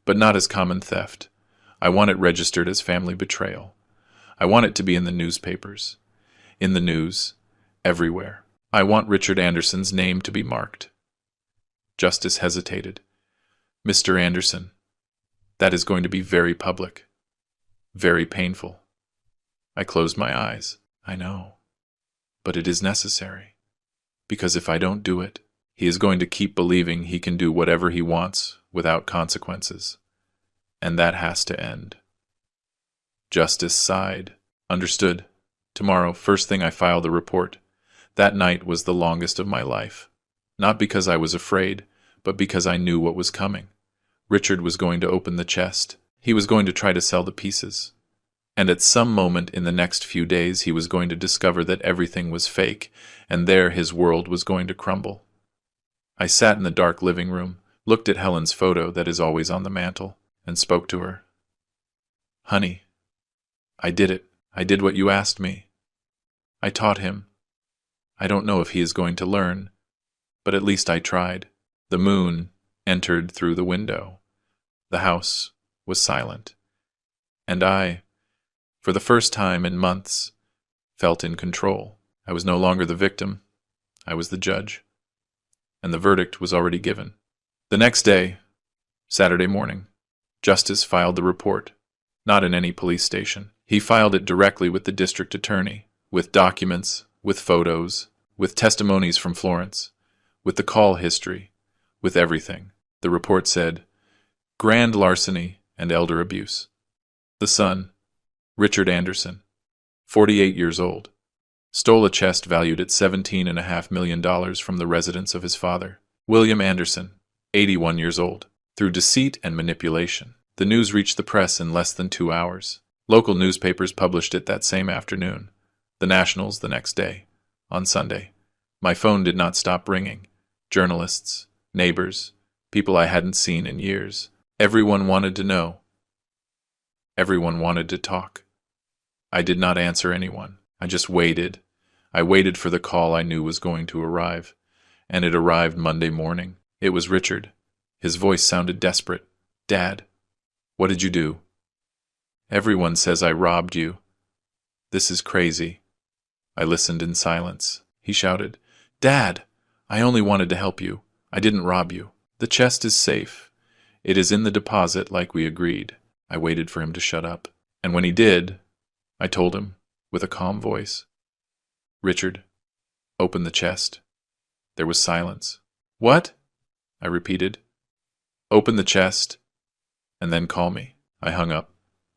But not as common theft. I want it registered as family betrayal. I want it to be in the newspapers. In the news. Everywhere. I want Richard Anderson's name to be marked. Justice hesitated. Mr. Anderson, that is going to be very public. Very painful. I closed my eyes. I know. But it is necessary. Because if I don't do it, he is going to keep believing he can do whatever he wants without consequences. And that has to end. Justice sighed. Understood. Tomorrow, first thing I file the report. That night was the longest of my life. Not because I was afraid, but because I knew what was coming. Richard was going to open the chest. He was going to try to sell the pieces. And at some moment in the next few days he was going to discover that everything was fake, and there his world was going to crumble. I sat in the dark living room, looked at Helen's photo that is always on the mantel, and spoke to her. Honey, I did it. I did what you asked me. I taught him. I don't know if he is going to learn, but at least I tried. The moon entered through the window. The house was silent. And I, for the first time in months, felt in control. I was no longer the victim. I was the judge. And the verdict was already given. The next day, Saturday morning, Justice filed the report. Not in any police station. He filed it directly with the district attorney, with documents, with photos, with testimonies from Florence, with the call history, with everything. The report said, grand larceny and elder abuse. The son, Richard Anderson, 48 years old, stole a chest valued at $17.5 million from the residence of his father, William Anderson, 81 years old, through deceit and manipulation. The news reached the press in less than 2 hours. Local newspapers published it that same afternoon, the Nationals the next day, on Sunday. My phone did not stop ringing. Journalists, neighbors, people I hadn't seen in years. Everyone wanted to know. Everyone wanted to talk. I did not answer anyone. I just waited. I waited for the call I knew was going to arrive. And it arrived Monday morning. It was Richard. His voice sounded desperate. Dad, what did you do? Everyone says I robbed you. This is crazy. I listened in silence. He shouted, Dad, I only wanted to help you. I didn't rob you. The chest is safe. It is in the deposit like we agreed. I waited for him to shut up. And when he did, I told him, with a calm voice, Richard, open the chest. There was silence. What? I repeated. Open the chest, and then call me. I hung up.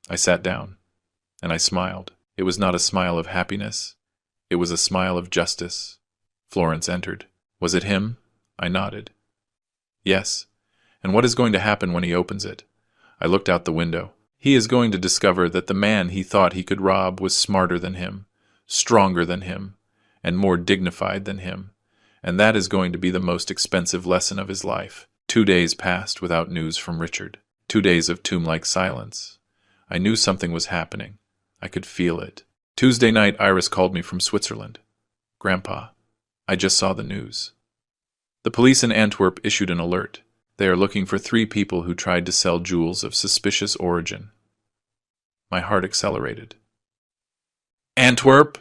I sat down, and I smiled. It was not a smile of happiness. It was a smile of justice. Florence entered. Was it him? I nodded. Yes. And what is going to happen when he opens it? I looked out the window. He is going to discover that the man he thought he could rob was smarter than him, stronger than him, and more dignified than him. And that is going to be the most expensive lesson of his life. 2 days passed without news from Richard. 2 days of tomb-like silence. I knew something was happening. I could feel it. Tuesday night, Iris called me from Switzerland. Grandpa, I just saw the news. The police in Antwerp issued an alert. They are looking for 3 people who tried to sell jewels of suspicious origin. My heart accelerated. Antwerp?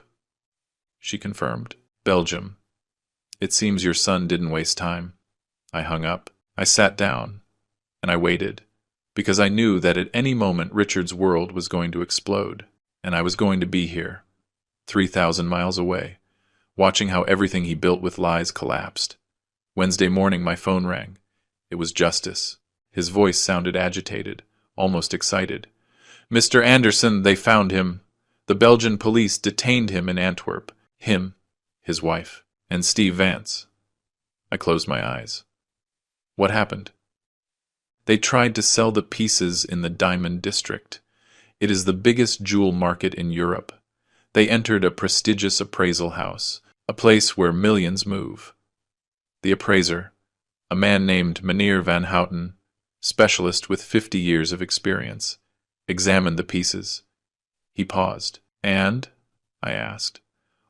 She confirmed. Belgium. It seems your son didn't waste time. I hung up. I sat down, and I waited, because I knew that at any moment Richard's world was going to explode, and I was going to be here, 3,000 miles away, watching how everything he built with lies collapsed. Wednesday morning my phone rang. It was Justice. His voice sounded agitated, almost excited. Mr. Anderson, they found him. The Belgian police detained him in Antwerp. Him, his wife, and Steve Vance. I closed my eyes. What happened? They tried to sell the pieces in the Diamond District. It is the biggest jewel market in Europe. They entered a prestigious appraisal house, a place where millions move. The appraiser, a man named Meneer Van Houten, specialist with 50 years of experience, examined the pieces. He paused. "And?" I asked,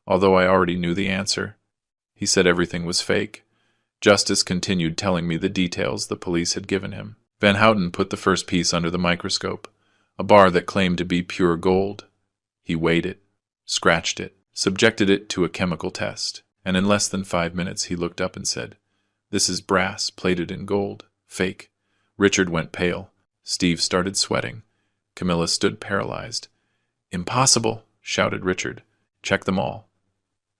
although I already knew the answer. He said everything was fake. Justice continued telling me the details the police had given him. Van Houten put the first piece under the microscope, a bar that claimed to be pure gold. He weighed it, scratched it, subjected it to a chemical test, and in less than 5 minutes he looked up and said, "This is brass plated in gold. Fake." Richard went pale. Steve started sweating. Camilla stood paralyzed. "Impossible!" shouted Richard. "Check them all."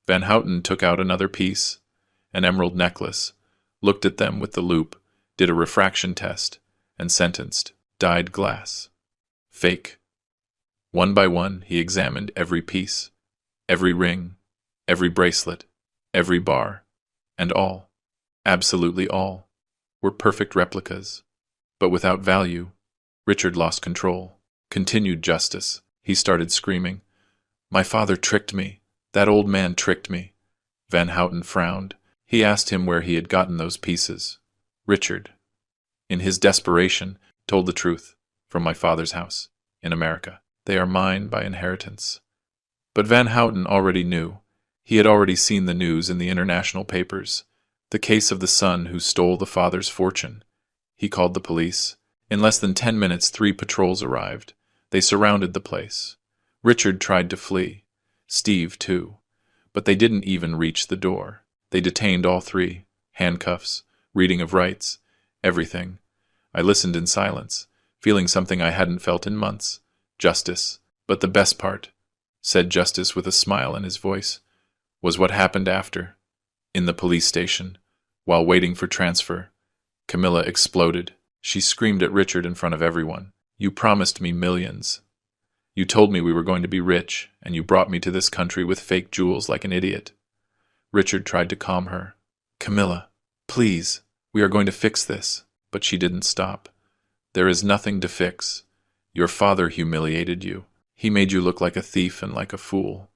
Van Houten took out another piece, an emerald necklace, looked at them with the loupe, did a refraction test, and sentenced, "Dyed glass. Fake." One by one, he examined every piece, every ring, every bracelet, every bar, and all, absolutely all, were perfect replicas, but without value. Richard lost control. Continued Justice. He started screaming, "My father tricked me. That old man tricked me." Van Houten frowned. He asked him where he had gotten those pieces. Richard, in his desperation, told the truth. "From my father's house, in America. They are mine by inheritance." But Van Houten already knew. He had already seen the news in the international papers. The case of the son who stole the father's fortune. He called the police. In less than 10 minutes, 3 patrols arrived. They surrounded the place. Richard tried to flee. Steve, too. But they didn't even reach the door. They detained all 3. Handcuffs, reading of rights, everything. I listened in silence, feeling something I hadn't felt in months. Justice. But the best part, said Justice with a smile in his voice, was what happened after. In the police station, while waiting for transfer, Camilla exploded. She screamed at Richard in front of everyone. "You promised me millions. You told me we were going to be rich, and you brought me to this country with fake jewels like an idiot." Richard tried to calm her. "Camilla, please, we are going to fix this." But she didn't stop. "There is nothing to fix. Your father humiliated you. He made you look like a thief and like a fool."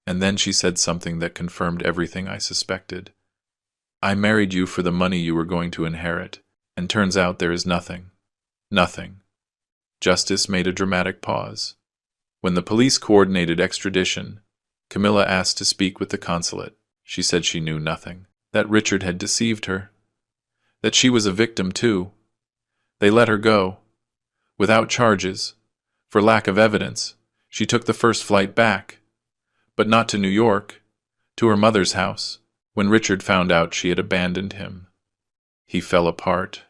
And then she said something that confirmed everything I suspected. "I married you for the money you were going to inherit, and turns out there is nothing. Nothing." Justice made a dramatic pause. When the police coordinated extradition, Camilla asked to speak with the consulate. She said she knew nothing. That Richard had deceived her. That she was a victim too. They let her go. Without charges. For lack of evidence. She took the first flight back. But not to New York. To her mother's house. When Richard found out she had abandoned him, he fell apart.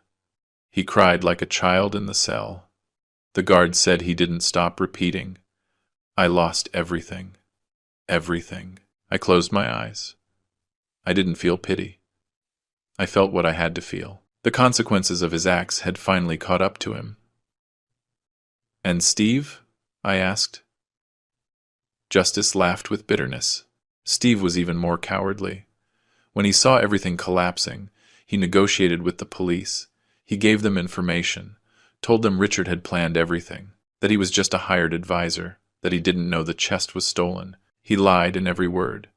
He cried like a child in the cell. The guard said he didn't stop repeating, "I lost everything. Everything." I closed my eyes. I didn't feel pity. I felt what I had to feel. The consequences of his acts had finally caught up to him. "And Steve?" I asked. Justice laughed with bitterness. Steve was even more cowardly. When he saw everything collapsing, he negotiated with the police. He gave them information, told them Richard had planned everything, that he was just a hired advisor, that he didn't know the chest was stolen. He lied in every word.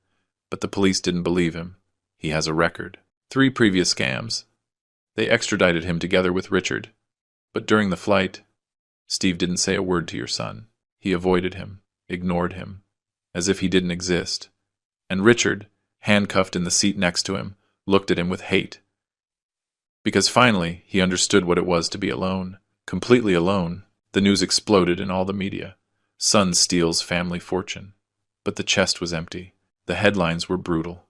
But the police didn't believe him. He has a record. 3 previous scams. They extradited him together with Richard. But during the flight, Steve didn't say a word to your son. He avoided him, ignored him, as if he didn't exist. And Richard, handcuffed in the seat next to him, looked at him with hate. Because finally, he understood what it was to be alone. Completely alone. The news exploded in all the media. Son steals family fortune. But the chest was empty. The headlines were brutal.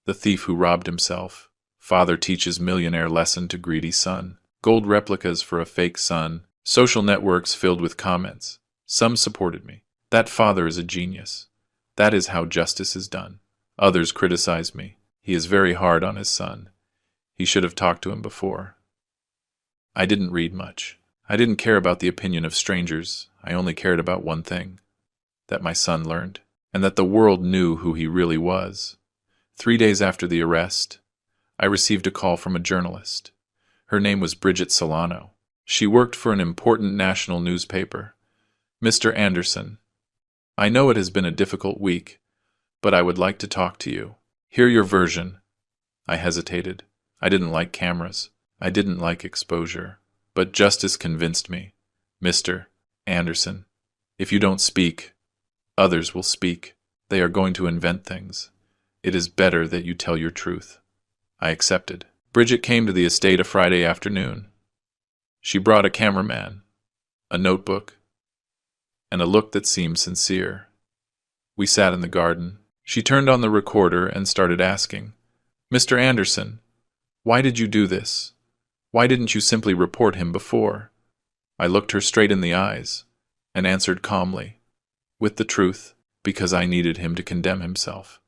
The thief who robbed himself. Father teaches millionaire lesson to greedy son. Gold replicas for a fake son. Social networks filled with comments. Some supported me. That father is a genius. That is how justice is done. Others criticized me. He is very hard on his son. He should have talked to him before. I didn't read much. I didn't care about the opinion of strangers. I only cared about one thing. That my son learned. And that the world knew who he really was. 3 days after the arrest, I received a call from a journalist. Her name was Bridget Solano. She worked for an important national newspaper. "Mr. Anderson, I know it has been a difficult week, But I would like to talk to you. Hear your version. I hesitated. I didn't like cameras. I didn't like exposure. But justice convinced me. Mr. Anderson, if you don't speak, others will speak. They are going to invent things. It is better that you tell your truth. I accepted. Bridget came to the estate a Friday afternoon. She brought a cameraman, a notebook, and a look that seemed sincere. We sat in the garden. She turned on the recorder and started asking, Mr. Anderson, why did you do this? Why didn't you simply report him before? I looked her straight in the eyes and answered calmly, with the truth, because I needed him to condemn himself.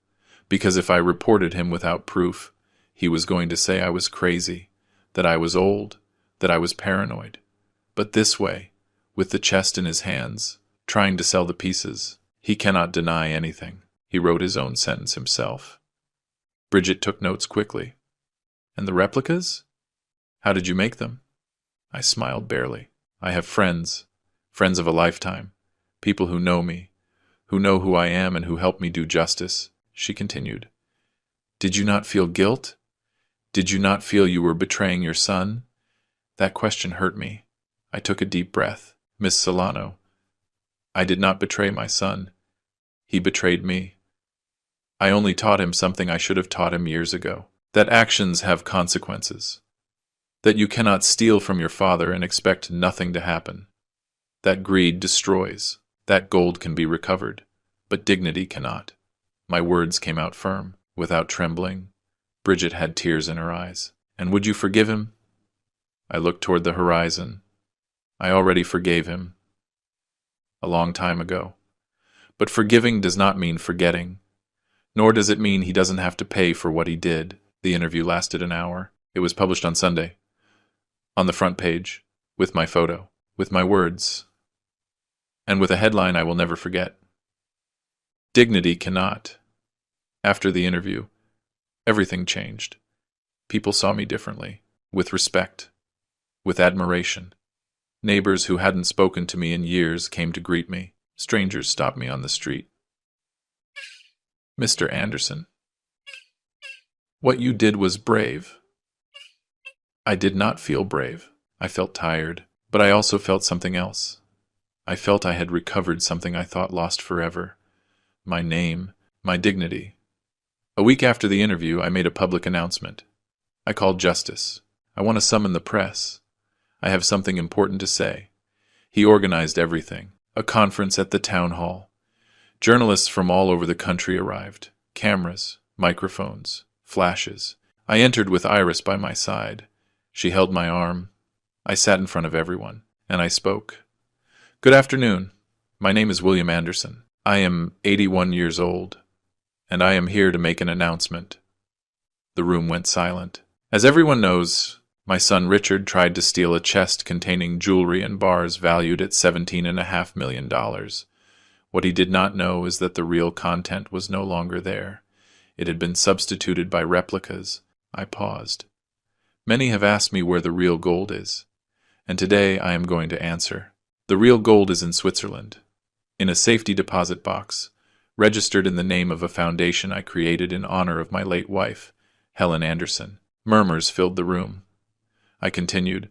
Because if I reported him without proof, he was going to say I was crazy, that I was old, that I was paranoid. But this way, with the chest in his hands, trying to sell the pieces, he cannot deny anything. He wrote his own sentence himself. Bridget took notes quickly. And the replicas? How did you make them? I smiled barely. I have friends, friends of a lifetime, people who know me, who know who I am and who help me do justice. She continued. Did you not feel guilt? Did you not feel you were betraying your son? That question hurt me. I took a deep breath. Miss Solano, I did not betray my son. He betrayed me. I only taught him something I should have taught him years ago. That actions have consequences. That you cannot steal from your father and expect nothing to happen. That greed destroys. That gold can be recovered, but dignity cannot. My words came out firm, without trembling. Bridget had tears in her eyes. And would you forgive him? I looked toward the horizon. I already forgave him. A long time ago. But forgiving does not mean forgetting. Nor does it mean he doesn't have to pay for what he did. The interview lasted an hour. It was published on Sunday. On the front page, with my photo, with my words, and with a headline I will never forget. Dignity cannot. After the interview, everything changed. People saw me differently, with respect, with admiration. Neighbors who hadn't spoken to me in years came to greet me. Strangers stopped me on the street. Mr. Anderson, what you did was brave. I did not feel brave. I felt tired, but I also felt something else. I felt I had recovered something I thought lost forever. My name, my dignity. A week after the interview, I made a public announcement. I called justice. I want to summon the press. I have something important to say. He organized everything. A conference at the town hall. Journalists from all over the country arrived. Cameras, microphones, flashes. I entered with Iris by my side. She held my arm. I sat in front of everyone, and I spoke. Good afternoon. My name is William Anderson. I am 81 years old, and I am here to make an announcement. The room went silent. As everyone knows, my son Richard tried to steal a chest containing jewelry and bars valued at $17.5 million. What he did not know is that the real content was no longer there. It had been substituted by replicas. I paused. Many have asked me where the real gold is, and today I am going to answer. The real gold is in Switzerland, in a safety deposit box, registered in the name of a foundation I created in honor of my late wife, Helen Anderson. Murmurs filled the room. I continued,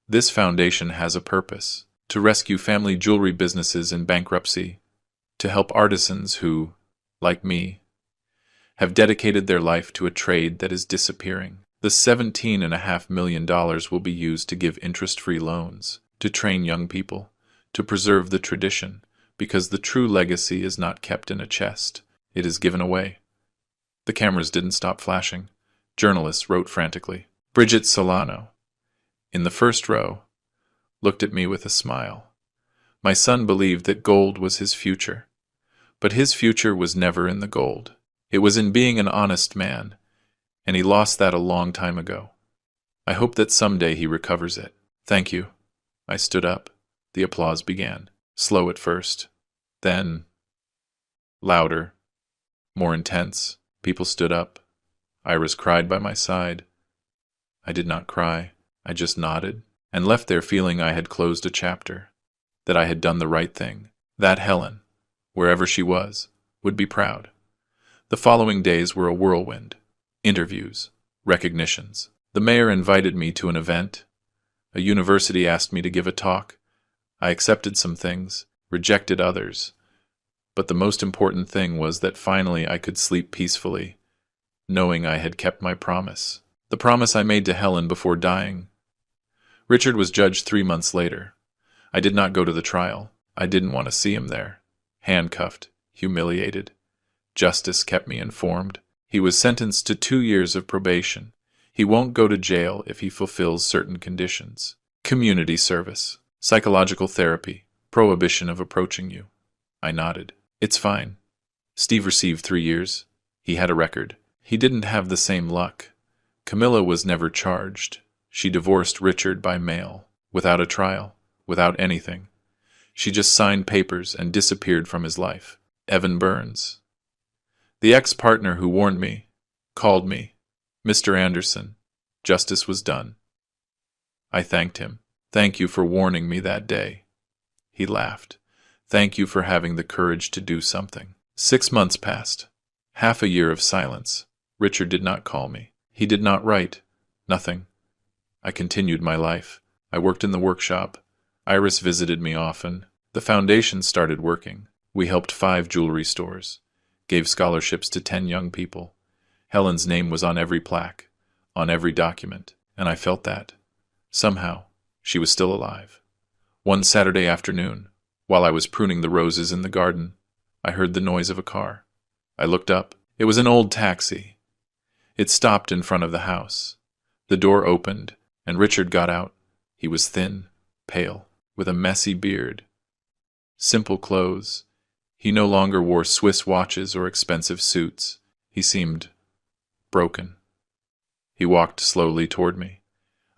this foundation has a purpose, to rescue family jewelry businesses in bankruptcy, to help artisans who, like me, have dedicated their life to a trade that is disappearing. The $17.5 million will be used to give interest-free loans, to train young people, to preserve the tradition, because the true legacy is not kept in a chest, it is given away. The cameras didn't stop flashing. Journalists wrote frantically. Bridget Solano, in the first row, looked at me with a smile. My son believed that gold was his future, but his future was never in the gold. It was in being an honest man, and he lost that a long time ago. I hope that someday he recovers it. Thank you. I stood up. The applause began, slow at first, then louder, more intense. People stood up. Iris cried by my side. I did not cry. I just nodded and left there feeling I had closed a chapter, that I had done the right thing, that Helen, wherever she was, would be proud. The following days were a whirlwind. Interviews, recognitions. The mayor invited me to an event. A university asked me to give a talk. I accepted some things, rejected others. But the most important thing was that finally I could sleep peacefully, knowing I had kept my promise. The promise I made to Helen before dying. Richard was judged 3 months later. I did not go to the trial. I didn't want to see him there. Handcuffed, humiliated. Justice kept me informed. He was sentenced to 2 years of probation. He won't go to jail if he fulfills certain conditions. Community service, psychological therapy, prohibition of approaching you. I nodded. It's fine. Steve received 3 years. He had a record. He didn't have the same luck. Camilla was never charged. She divorced Richard by mail, without a trial, without anything. She just signed papers and disappeared from his life. Evan Burns. The ex-partner who warned me, called me, Mr. Anderson. Justice was done. I thanked him. Thank you for warning me that day. He laughed. Thank you for having the courage to do something. 6 months passed. Half a year of silence. Richard did not call me. He did not write. Nothing. I continued my life. I worked in the workshop. Iris visited me often. The foundation started working. We helped 5 jewelry stores. Gave scholarships to 10 young people. Helen's name was on every plaque, on every document, and I felt that. Somehow, she was still alive. One Saturday afternoon, while I was pruning the roses in the garden, I heard the noise of a car. I looked up. It was an old taxi. It stopped in front of the house. The door opened, and Richard got out. He was thin, pale, with a messy beard. Simple clothes. He no longer wore Swiss watches or expensive suits. He seemed broken. He walked slowly toward me.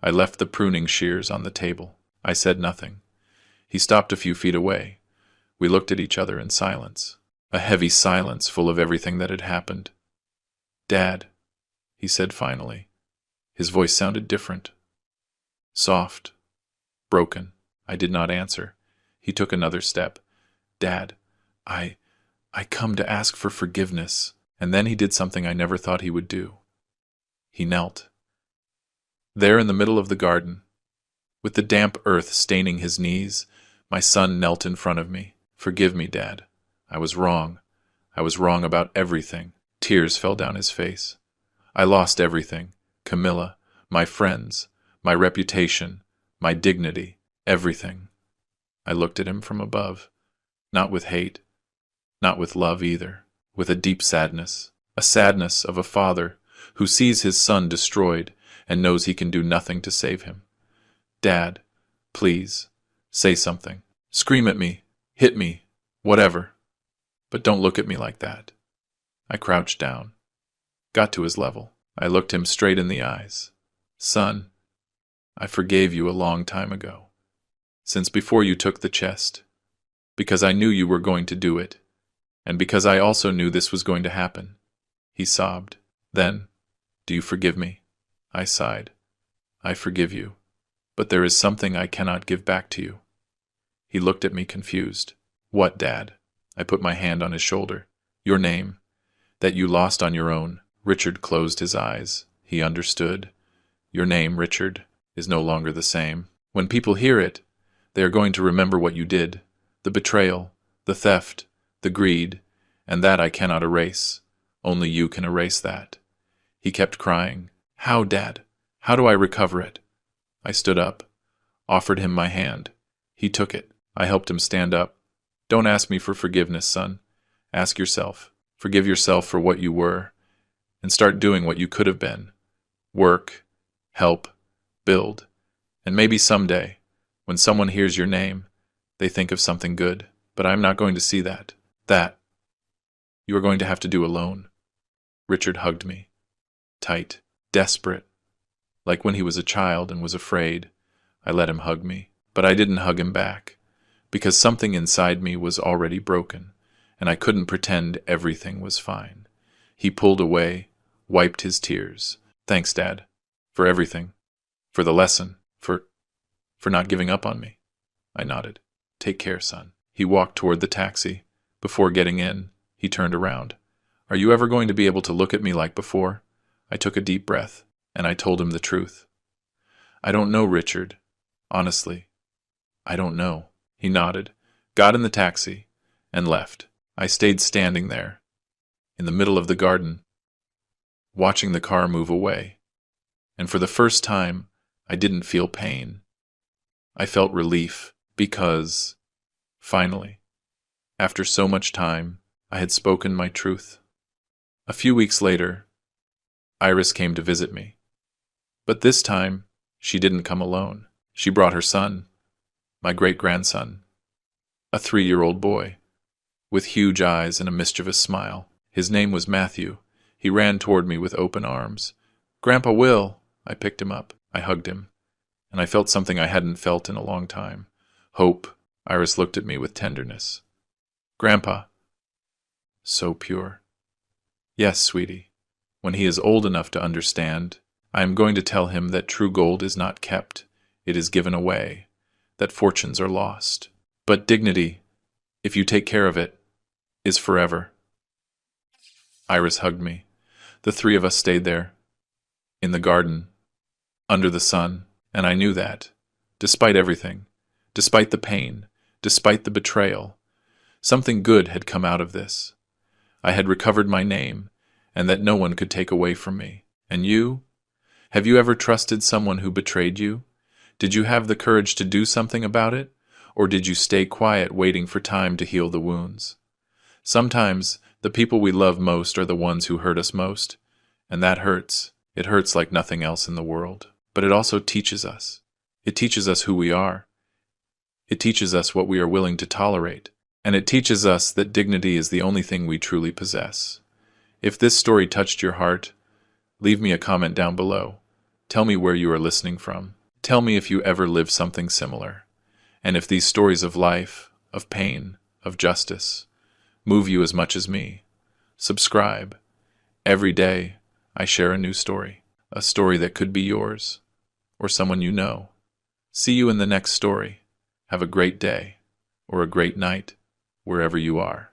I left the pruning shears on the table. I said nothing. He stopped a few feet away. We looked at each other in silence. A heavy silence full of everything that had happened. "Dad," he said finally. His voice sounded different. Soft. Broken. I did not answer. He took another step. "Dad, I come to ask for forgiveness." And then he did something I never thought he would do. He knelt. There in the middle of the garden, with the damp earth staining his knees, my son knelt in front of me. "Forgive me, Dad. I was wrong. I was wrong about everything." Tears fell down his face. "I lost everything. Camilla, my friends, my reputation, my dignity, everything." I looked at him from above, not with hate, not with love either, with a deep sadness, a sadness of a father who sees his son destroyed and knows he can do nothing to save him. "Dad, please, say something. Scream at me, hit me, whatever. But don't look at me like that." I crouched down, got to his level. I looked him straight in the eyes. "Son, I forgave you a long time ago, since before you took the chest, because I knew you were going to do it, and because I also knew this was going to happen." He sobbed. "Then, do you forgive me?" I sighed. "I forgive you, but there is something I cannot give back to you." He looked at me confused. "What, Dad?" I put my hand on his shoulder. "Your name, that you lost on your own." Richard closed his eyes. He understood. "Your name, Richard, is no longer the same. When people hear it, they are going to remember what you did, the betrayal, the theft, the greed, and that I cannot erase. Only you can erase that." He kept crying. "How, Dad? How do I recover it?" I stood up, offered him my hand. He took it. I helped him stand up. "Don't ask me for forgiveness, son. Ask yourself. Forgive yourself for what you were, and start doing what you could have been. Work, help, build, and maybe someday, when someone hears your name, they think of something good. But I'm not going to see that. That you are going to have to do alone." Richard hugged me. Tight, desperate. Like when he was a child and was afraid, I let him hug me. But I didn't hug him back, because something inside me was already broken, and I couldn't pretend everything was fine. He pulled away, wiped his tears. "Thanks, Dad, for everything, for the lesson, for not giving up on me." I nodded. "Take care, son." He walked toward the taxi. Before getting in, he turned around. Are you ever going to be able to look at me like before? I took a deep breath, and I told him the truth. I don't know, Richard. Honestly, I don't know. He nodded, got in the taxi, and left. I stayed standing there, in the middle of the garden, watching the car move away. And for the first time, I didn't feel pain. I felt relief, because, finally, after so much time, I had spoken my truth. A few weeks later, Iris came to visit me. But this time, she didn't come alone. She brought her son, my great-grandson, a 3-year-old boy, with huge eyes and a mischievous smile. His name was Matthew. He ran toward me with open arms. "Grandpa Will!" I picked him up. I hugged him, and I felt something I hadn't felt in a long time. Hope. Iris looked at me with tenderness. "Grandpa." So pure. "Yes, sweetie. When he is old enough to understand, I am going to tell him that true gold is not kept, it is given away, that fortunes are lost. But dignity, if you take care of it, is forever." Iris hugged me. The three of us stayed there, in the garden, under the sun, and I knew that, despite everything, despite the pain, despite the betrayal, something good had come out of this. I had recovered my name, and that no one could take away from me. And you? Have you ever trusted someone who betrayed you? Did you have the courage to do something about it? Or did you stay quiet, waiting for time to heal the wounds? Sometimes, the people we love most are the ones who hurt us most, and that hurts. It hurts like nothing else in the world. But it also teaches us. It teaches us who we are. It teaches us what we are willing to tolerate. And it teaches us that dignity is the only thing we truly possess. If this story touched your heart, leave me a comment down below. Tell me where you are listening from. Tell me if you ever lived something similar. And if these stories of life, of pain, of justice, move you as much as me. Subscribe. Every day, I share a new story. A story that could be yours, or someone you know. See you in the next story. Have a great day, or a great night, wherever you are.